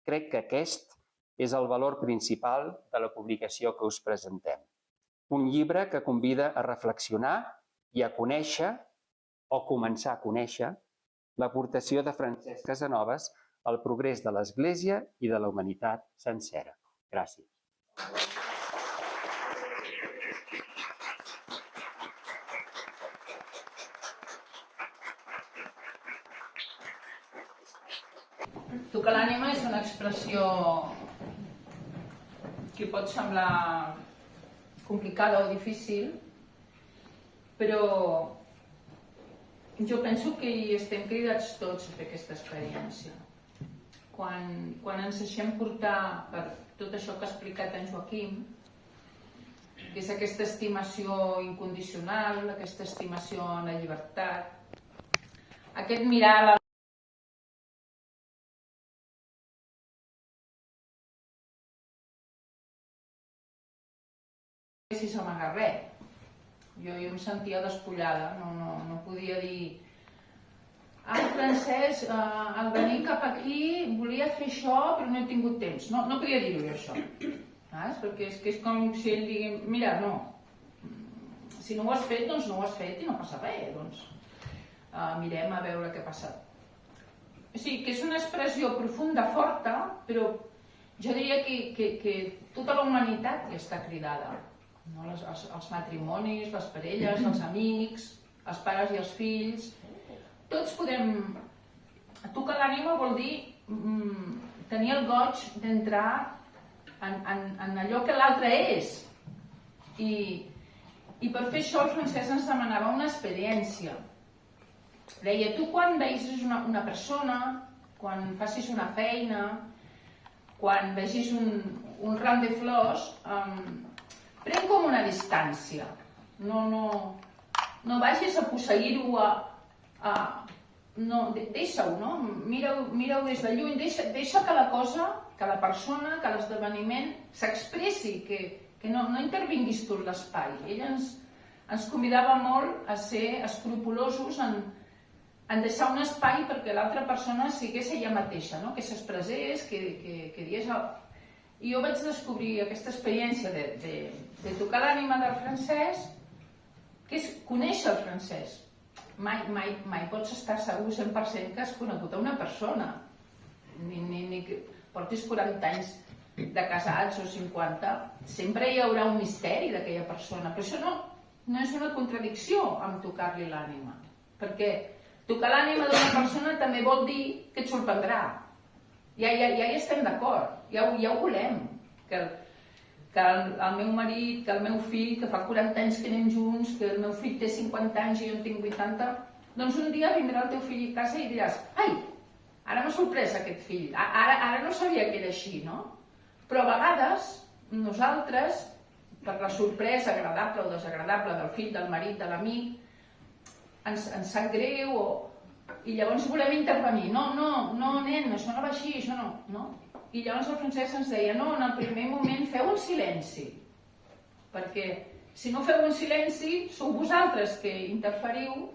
Crec que aquest és el valor principal de la publicació que us presentem. Un llibre que convida a reflexionar i a conèixer, o començar a conèixer, l'aportació de Francesc Casanovas al progrés de l'Església i de la humanitat sencera. Gràcies. Tocar l'ànima és una expressió que pot semblar complicada o difícil, però jo penso que hi estem cridats tots a fer aquesta experiència. Quan ens deixem portar per tot això que ha explicat en Joaquim, que és aquesta estimació incondicional, aquesta estimació en la llibertat, aquest mirar a la si s'amaga res. Jo em sentia despullada, no podia dir Francesc, al venir cap aquí volia fer això però no he tingut temps. No podia dir-ho això. Perquè és com si ell digui, mira, no, si no ho has fet, doncs no ho has fet i no passa res. Mirem a veure què ha passat. O sigui, que és una expressió profunda, forta, però jo diria que tota la humanitat hi està cridada. No? Els matrimonis, les parelles, els amics, els pares i els fills, tots podem... Tocar l'ànima vol dir tenir el goig d'entrar en allò que l'altre és. I per fer això el Francesc ens demanava una experiència. Deia, tu quan vegis una persona, quan facis una feina, quan vegis un ram de flors, pren com una distància. No vagis a posseir-ho deixa-ho, no? Mira-ho des de lluny, deixa que la cosa, que la persona, que l'esdeveniment s'expressi, que no intervinguis tu en l'espai. Ell ens convidava molt a ser escrupulosos en deixar un espai perquè l'altra persona sigués ella mateixa, no? Que s'expressés, que digués... I jo vaig descobrir aquesta experiència de tocar l'ànima del Francesc, que és conèixer el Francesc. Mai pots estar segur 100% que has conegut a una persona, ni que portis 40 anys de casats o 50, sempre hi haurà un misteri d'aquella persona, però això no és una contradicció amb tocar-li l'ànima, perquè tocar l'ànima d'una persona també vol dir que et sorprendrà, ja hi estem d'acord, ja ho volem, que el meu marit, que el meu fill, que fa 40 anys que anem junts, que el meu fill té 50 anys i jo en tinc 80, doncs un dia vindrà el teu fill a casa i diràs, ai, ara m'ha sorprès aquest fill, ara no sabia que era així, no? Però a vegades nosaltres, per la sorpresa agradable o desagradable del fill, del marit, de l'amic, ens sap greu i llavors volem intervenir. No, nen, això no va així, això no. I llavors el Francesc ens deia, no, en el primer moment feu un silenci, perquè si no feu un silenci sou vosaltres que interferiu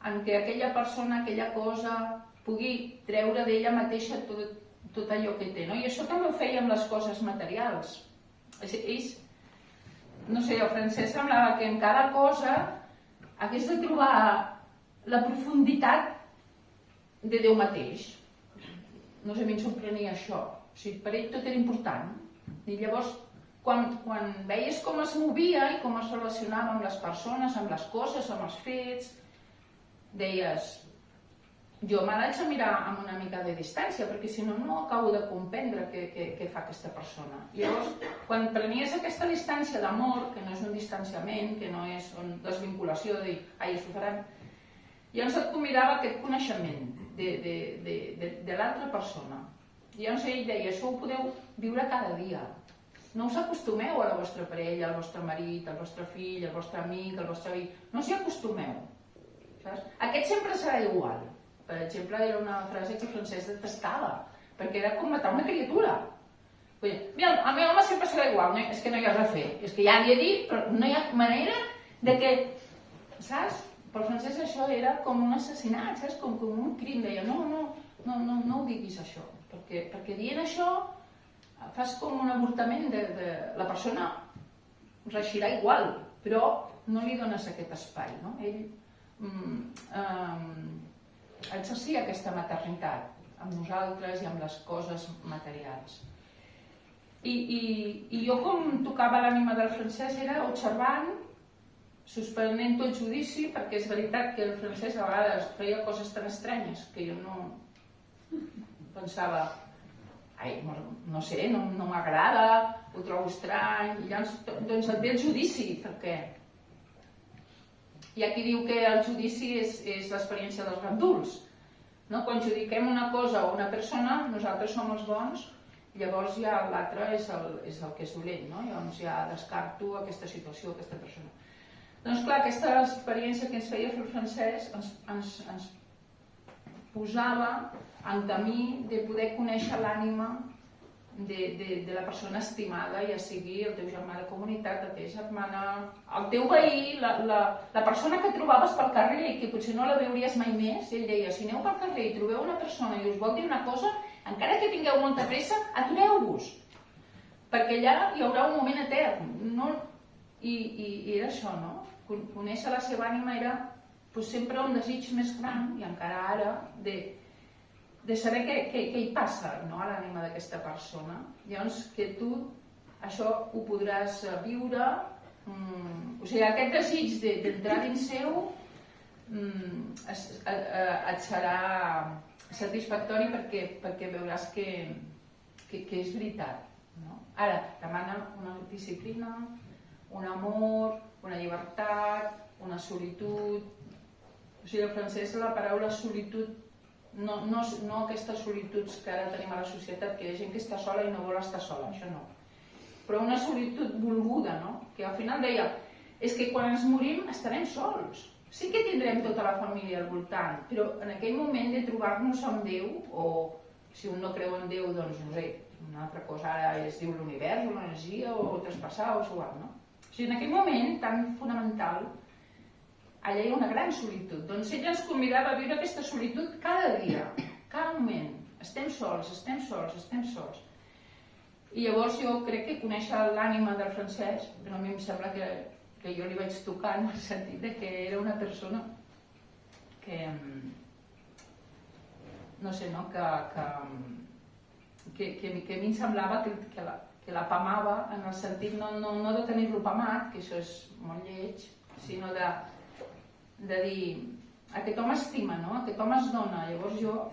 en que aquella persona, aquella cosa, pugui treure d'ella mateixa tot allò que té, no? I això també ho feia amb les coses materials. Ells, no sé, el Francesc semblava que en cada cosa hagués de trobar la profunditat de Déu mateix. No sé, a mi em sorprenia això. O sigui, per ell tot era important. I llavors, quan veies com es movia i com es relacionava amb les persones, amb les coses, amb els fets, deies, jo me l'haig de mirar amb una mica de distància, perquè si no acabo de comprendre què fa aquesta persona. I llavors, quan prenies aquesta distància d'amor, que no és un distanciament, que no és una desvinculació de dir, ai, això faran, llavors et convidava a aquest coneixement de l'altra persona. I llavors ell deia, això ho podeu viure cada dia. No us acostumeu a la vostra parella, al vostre marit, al vostre fill, al vostre amic, al vostre veí. No us hi acostumeu. Saps? Aquest sempre serà igual. Per exemple, era una frase que el Francesc detestava, perquè era com matar una criatura. Mira, el meu home sempre serà igual, és que no hi ha res a fer. És que ja li he dit, però no hi ha manera de que... Saps? Per Francesc això era com un assassinat, saps? Com un crim. Deia, no ho diguis això, perquè dient això fas com un avortament de... La persona reeixirà igual, però no li dones aquest espai, no? Ell exercia aquesta maternitat amb nosaltres i amb les coses materials. I jo com tocava l'ànima del Francesc era observant, suspenent tot judici, perquè és veritat que el Francesc a vegades feia coses tan estranyes que jo no pensava, ai, no sé, no m'agrada, ho trobo estrany, i llavors doncs et ve el judici, perquè hi ha qui diu que el judici és l'experiència dels ganduls. Quan judiquem una cosa o una persona, nosaltres som els bons, llavors ja l'altre és el que és dolent, llavors ja descarto aquesta situació, aquesta persona. Doncs clar, aquesta experiència que ens feia el Francesc ens posava en camí de poder conèixer l'ànima de la persona estimada, ja sigui el teu germà de comunitat, la teva germana, el teu veí, la persona que trobaves pel carrer i que potser no la veuries mai més. I ell deia, si aneu pel carrer i trobeu una persona i us vol dir una cosa, encara que tingueu molta pressa, atureu-vos, perquè allà hi haurà un moment etern. I era això, no? Conèixer la seva ànima era sempre un desig més gran, i encara ara, de saber què hi passa, no?, a l'ànima d'aquesta persona. Llavors, que tu això ho podràs viure, o sigui, aquest desig d'entrar dins seu et serà satisfactori perquè veuràs que és veritat, no? Ara, demana una disciplina, un amor, una llibertat, una solitud. O sigui, el francès, la paraula solitud, no aquestes solituds que ara tenim a la societat, que hi ha gent que està sola i no vol estar sola, això no. Però una solitud volguda, no? Que al final deia, és que quan ens morim estarem sols. Sí que tindrem tota la família al voltant, però en aquell moment de trobar-nos amb Déu, o si un no creu en Déu, doncs no sé, una altra cosa ara es diu l'univers, o l'energia, o traspassar, o igual, no? O sigui, en aquell moment tan fonamental, allà hi ha una gran solitud. Doncs ella ens convidava a viure aquesta solitud cada dia, cada moment. Estem sols, estem sols, estem sols. I llavors jo crec que conèixer l'ànima del Francesc, però a mi em sembla que jo li vaig tocar en el sentit que era una persona que, no sé, no? Que a mi em semblava que la pamava en el sentit no de tenir-lo pamat, que això és molt lleig, sinó de dir, aquest home estima, no? Aquest home es dona. Llavors jo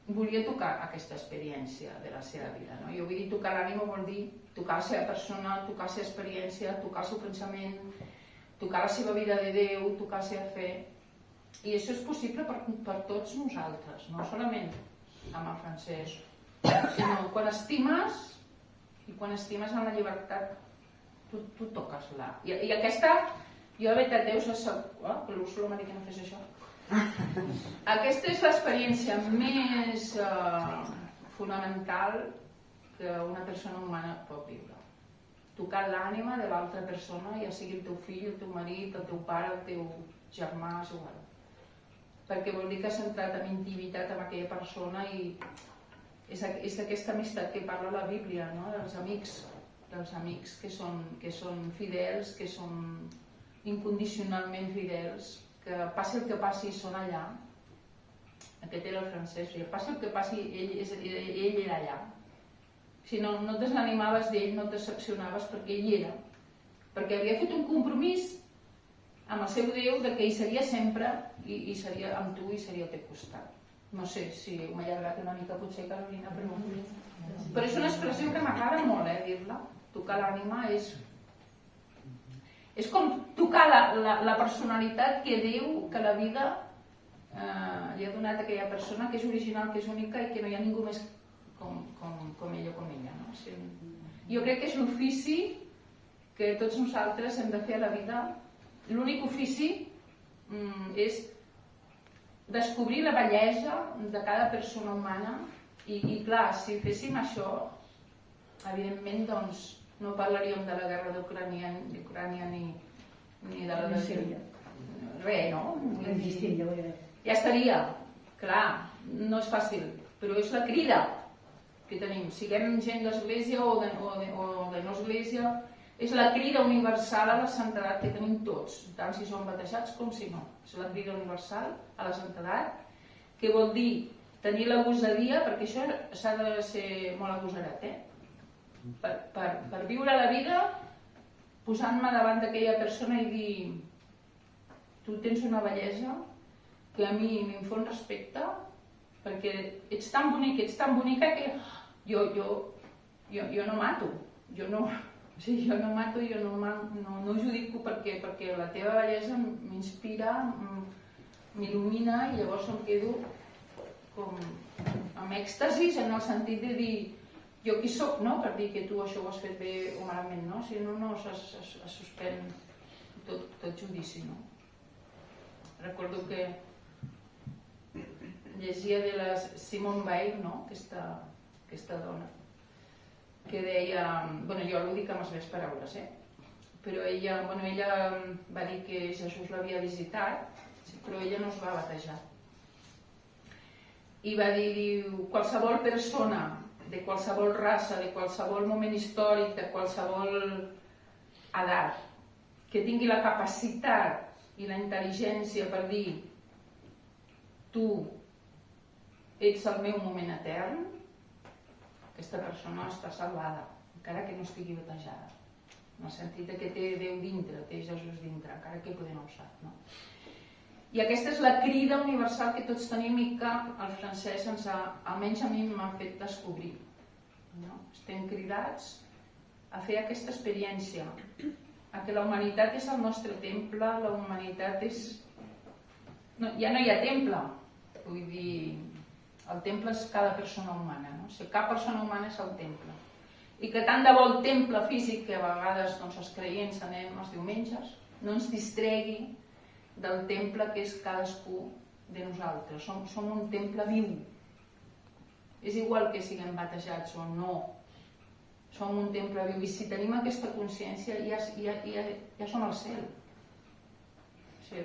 volia tocar aquesta experiència de la seva vida, no? Jo vull dir, tocar l'ànima vol dir tocar la seva persona, tocar la seva experiència, tocar el seu pensament, tocar la seva vida de Déu, tocar la seva fe. I això és possible per tots nosaltres, no solament amb el Francesc, sinó quan estimes, i quan estimes en la llibertat, tu toques-la. I aquesta, jo de veritat, Déu s'assegura, que l'Úrsula m'ha dit que no fes això. Aquesta és l'experiència més fonamental que una persona humana pot viure. Tocar l'ànima de l'altra persona, ja sigui el teu fill, el teu marit, el teu pare, el teu germà, és igual. Perquè vol dir que has entrat en intimitat amb aquella persona i és d'aquesta amistat que parla la Bíblia, no? Dels amics que són fidels, que són incondicionalment fidels, que passi el que passi són allà. Aquest era el Francesc, passi el que passi ell era allà. Si no et desanimaves d'ell, no et decepcionaves perquè ell era, perquè havia fet un compromís amb el seu Déu de que hi seria sempre i seria amb tu i seria al teu costat. No sé si m'ha allargat una mica potser, Carolina, però és una expressió que m'agrada molt, dir-la. Tocar l'ànima és com tocar la personalitat que Déu, que la vida li ha donat a aquella persona, que és original, que és única i que no hi ha ningú més com ell o com ella. No? Jo crec que és l'ofici que tots nosaltres hem de fer a la vida. L'únic ofici és descobrir la bellesa de cada persona humana i clar, si féssim això, evidentment doncs no parlaríem de la guerra d'Ucrània ni de la de Síria. Res, no? Ja estaria. Clar, no és fàcil, però és la crida que tenim. Siguem gent d'església o de no església, és la crida universal a la santedat que tenim tots, tant si som batejats com si no. És la crida universal a la santedat, que vol dir tenir la gosadia, perquè això s'ha de ser molt agosarat, per viure la vida posant-me davant d'aquella persona i dir tu tens una bellesa que a mi m'infon respecte perquè ets tan bonic, ets tan bonica que jo no mato, jo no mato, jo no judico perquè la teva bellesa m'inspira, m'il·lumina i llavors em quedo com amb èxtasis en el sentit de dir jo qui soc, no? Per dir que tu això ho has fet bé o malament, no? Si no, es suspèn tot judici, no? Recordo que llegia de la Simone Weil, no? Aquesta dona, que deia, jo ho dic amb les meves paraules, però ella va dir que Jesús l'havia visitat, però ella no es va batejar. I va dir, qualsevol persona, de qualsevol raça, de qualsevol moment històric, de qualsevol edat, que tingui la capacitat i la intel·ligència per dir tu ets el meu moment etern, aquesta persona està salvada, encara que no estigui batejada. En el sentit que té Déu dintre, té Jesús dintre, encara que poder no ho sap. No? I aquesta és la crida universal que tots tenim i que el francès ens ha, almenys a mi m'ha fet descobrir. No? Estem cridats a fer aquesta experiència, a que la humanitat és el nostre temple, la humanitat és... No, ja no hi ha temple, vull dir, el temple és cada persona humana, no? O sigui, cap persona humana és el temple. I que tant de bo el temple físic, que a vegades doncs, els creients anem els diumenges, no ens distregui del temple que és cadascú de nosaltres. Som un temple viu. És igual que siguem batejats o no. Som un temple viu. I si tenim aquesta consciència, ja som al cel. O sigui,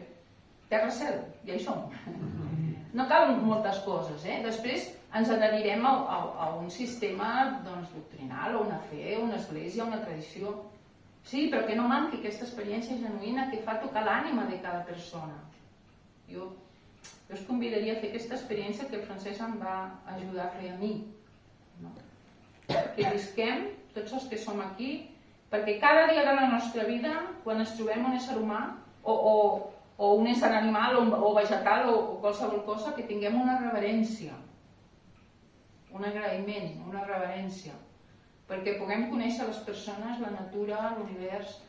terra-cel, ja hi som. No cal moltes coses. Després ens adherirem a un sistema doctrinal, a una fe, a una església, a una tradició. Sí, però que no manqui aquesta experiència genuïna que fa tocar l'ànima de cada persona. Jo us convidaria a fer aquesta experiència que el Francesc em va ajudar a fer a mi. No? Que visquem, tots els que som aquí, perquè cada dia de la nostra vida, quan ens trobem un ésser humà, o un ésser animal, o vegetal, o qualsevol cosa, que tinguem una reverència, un agraïment, una reverència, perquè puguem conèixer les persones, la natura, l'univers.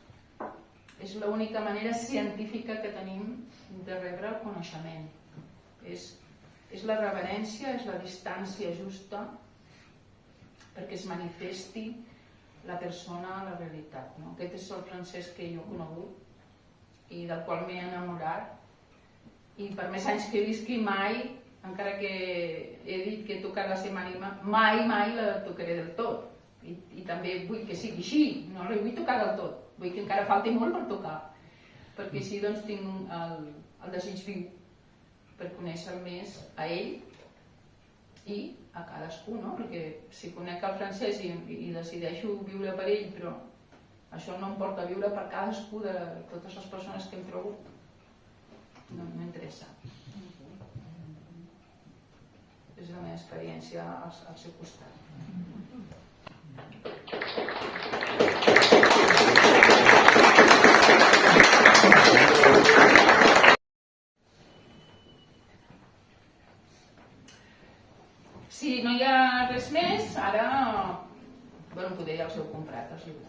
És l'única manera científica que tenim de rebre el coneixement. És la reverència, és la distància justa perquè es manifesti la persona a la realitat. No? Aquest és el Francesc que jo he conegut i del qual m'he enamorat. I per més anys que visqui, mai, encara que he dit que he tocat la seva ànima, mai la tocaré del tot. I també vull que sigui així, no la vull tocar del tot, vull que encara falti molt per tocar, perquè així doncs tinc el desig viu per conèixer més a ell i a cadascú, no? Perquè si conec el Francesc i decideixo viure per ell, però això no em porta a viure per cadascú de totes les persones que em trobo, no m'interessa. És la meva experiència al seu costat. Si no hi ha res més, ara... Bueno, poder ja els heu comprat, els llibres.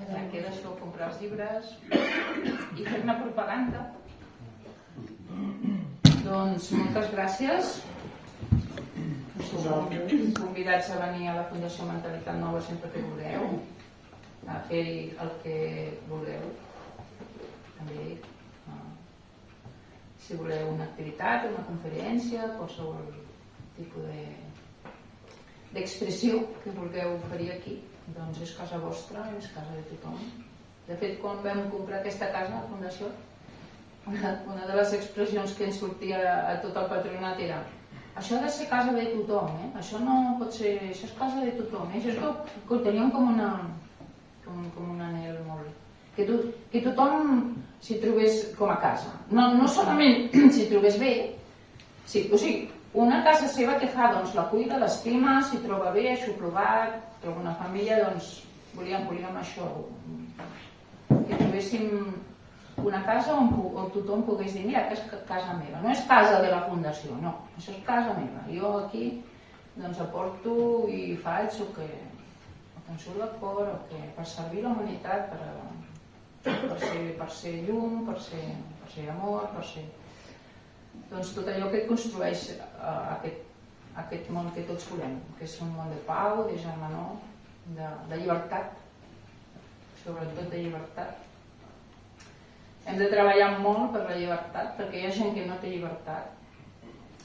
Ja queda això, comprar els llibres i fer una propaganda. Doncs moltes gràcies. Sou convidats a venir a la Fundació Mentalitat Nova sempre que vulgueu, a fer el que vulgueu. També, si voleu una activitat, una conferència, qualsevol tipus d'expressió que vulgueu oferir aquí, doncs és casa vostra, és casa de tothom. De fet, quan vam comprar aquesta casa a la Fundació, una de les expressions que ens sortia a tot el patronat era: això ha de ser casa de tothom, això no pot ser, això és casa de tothom. Això és que ho teníem com un anhel molt... Que tothom s'hi trobés com a casa. No solament s'hi trobés bé, o sigui, una casa seva que fa, doncs la cuida, l'estima, s'hi troba bé, així ho he provat, troba una família, doncs volíem això, que trobéssim una casa on tothom pogués dir: mira, que és casa meva. No és casa de la Fundació, no, això és casa meva. Jo aquí doncs aporto i faig el que em surt del cor, per servir la humanitat, per ser llum, per ser amor, per ser... Doncs tot allò que construeix aquest món que tots volem, que és un món de pau, de germanor, de llibertat, sobretot de llibertat. Hem de treballar molt per la llibertat, perquè hi ha gent que no té llibertat,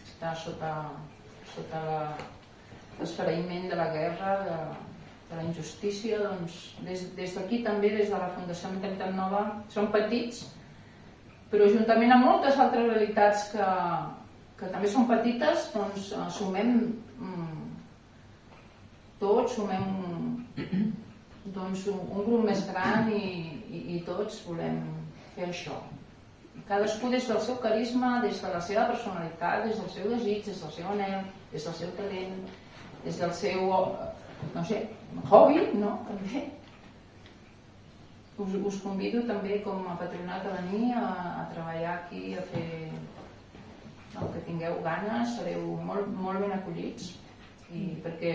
està sota l'esfereïment de la guerra, de la injustícia. Doncs, des d'aquí també, des de la Fundació Mentalitat Nova, som petits, però juntament amb moltes altres realitats que també són petites, doncs sumem tots, sumem un grup més gran i tots volem fer això, Cadascú des del seu carisma, des de la seva personalitat, des del seu desig, des del seu anhel, des del seu talent, des del seu, no sé, hobby, no? També. Us convido també com a patronat a venir a treballar aquí, a fer el que tingueu ganes, sereu molt ben acollits, i perquè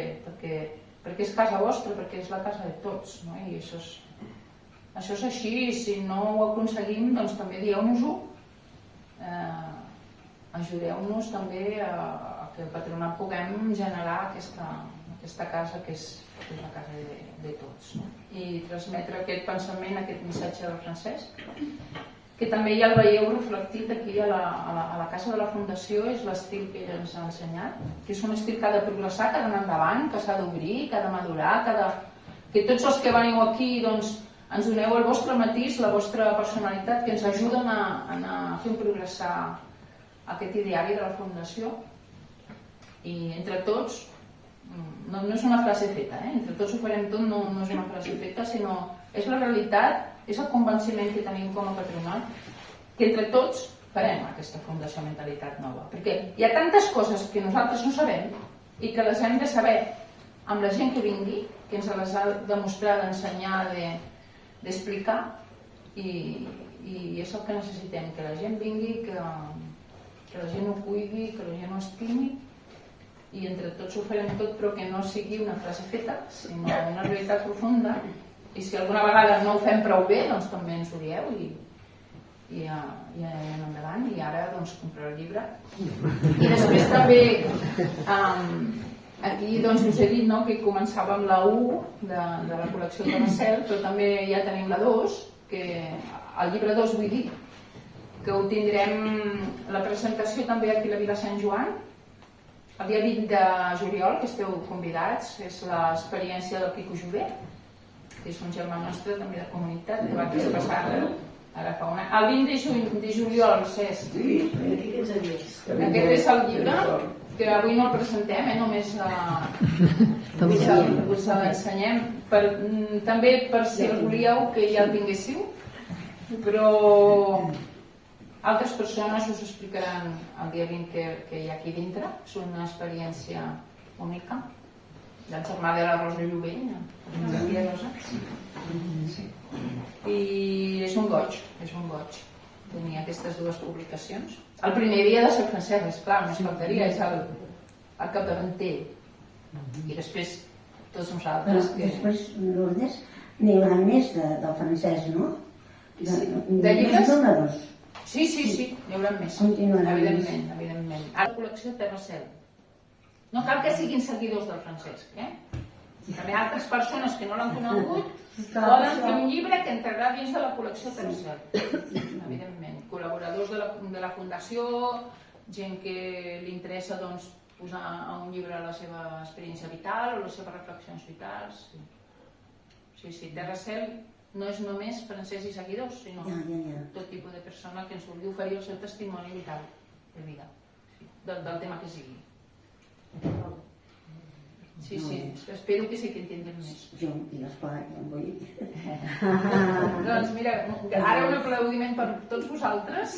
és casa vostra, perquè és la casa de tots, no? I això és així. Si no ho aconseguim, doncs també dieu-nos-ho, ajudeu-nos també a que el patronat puguem generar aquesta casa que és la casa de tots, no? I transmetre aquest pensament, aquest missatge del Francesc, que també ja el veieu reflectit aquí a la casa de la Fundació. És l'estil que ell ens ha ensenyat, que és un estil que ha de progressar, que ha d'anar endavant, que s'ha d'obrir, que ha de madurar, que tots els que veniu aquí doncs, ens doneu el vostre matís, la vostra personalitat, que ens ajuden a anar fent progressar aquest ideari de la Fundació. I entre tots, no és una frase feta, entre tots ho farem tot, no és una frase feta, sinó és la realitat, és el convenciment que tenim com a patronat, que entre tots farem aquesta Fundació Mentalitat Nova. Perquè hi ha tantes coses que nosaltres no sabem i que les hem de saber amb la gent que vingui, que ens les ha de mostrar, d'ensenyar, d'explicar, i és el que necessitem, que la gent vingui, que la gent ho cuidi, que la gent ho estimi, i entre tots ho farem tot, però que no sigui una frase feta, sinó una realitat profunda. I si alguna vegada no ho fem prou bé, doncs també ens ho dieu i anem endavant. I ara doncs comprar el llibre. I després també aquí doncs us he dit que començàvem la 1 de la col·lecció de Marcel, però també ja tenim la 2, que el llibre 2 vull dir que ho tindrem la presentació també aquí a la Vila Sant Joan el dia 20 de juliol, que esteu convidats. És l'experiència del Quico Jové, que és un germà nostre també de comunitat, que va traspassar ara fa un any. El 20 de juliol, Cesc. Aquest és el llibre, que avui no el presentem, només us l'ensenyem, també per si el volíeu que ja el tinguéssiu, però altres persones us explicaran el dia 20 que hi ha aquí dintre. És una experiència única del germà de la Rosa Llobell, i és un goig tenir aquestes dues publicacions. El primer dia de ser Francesc, esclar, no es faltaria, és el capdavanter, i després tots nosaltres. Després, Lourdes, n'hi haurà més del Francesc, no? De llibres? Sí, n'hi haurà més. Evidentment. Ara la col·lecció Terra-Cel. No cal que siguin seguidors del Francesc, També altres persones que no l'han conegut poden fer un llibre que entrarà dins de la col·lecció Terra-Cel. Evidentment. Col·laboradors de la Fundació, gent que li interessa posar a un llibre la seva experiència vital o les seves reflexions vitals. Sí, Terra-Cel no és només Francesc i seguidors, sinó tot tipus de persona que ens vulgui oferir el seu testimoni vital de vida, del tema que sigui. Sí, espero que sí que entendrem més. Jo, esclar, ja em vull dir. Doncs mira, ara un aplaudiment per tots vosaltres.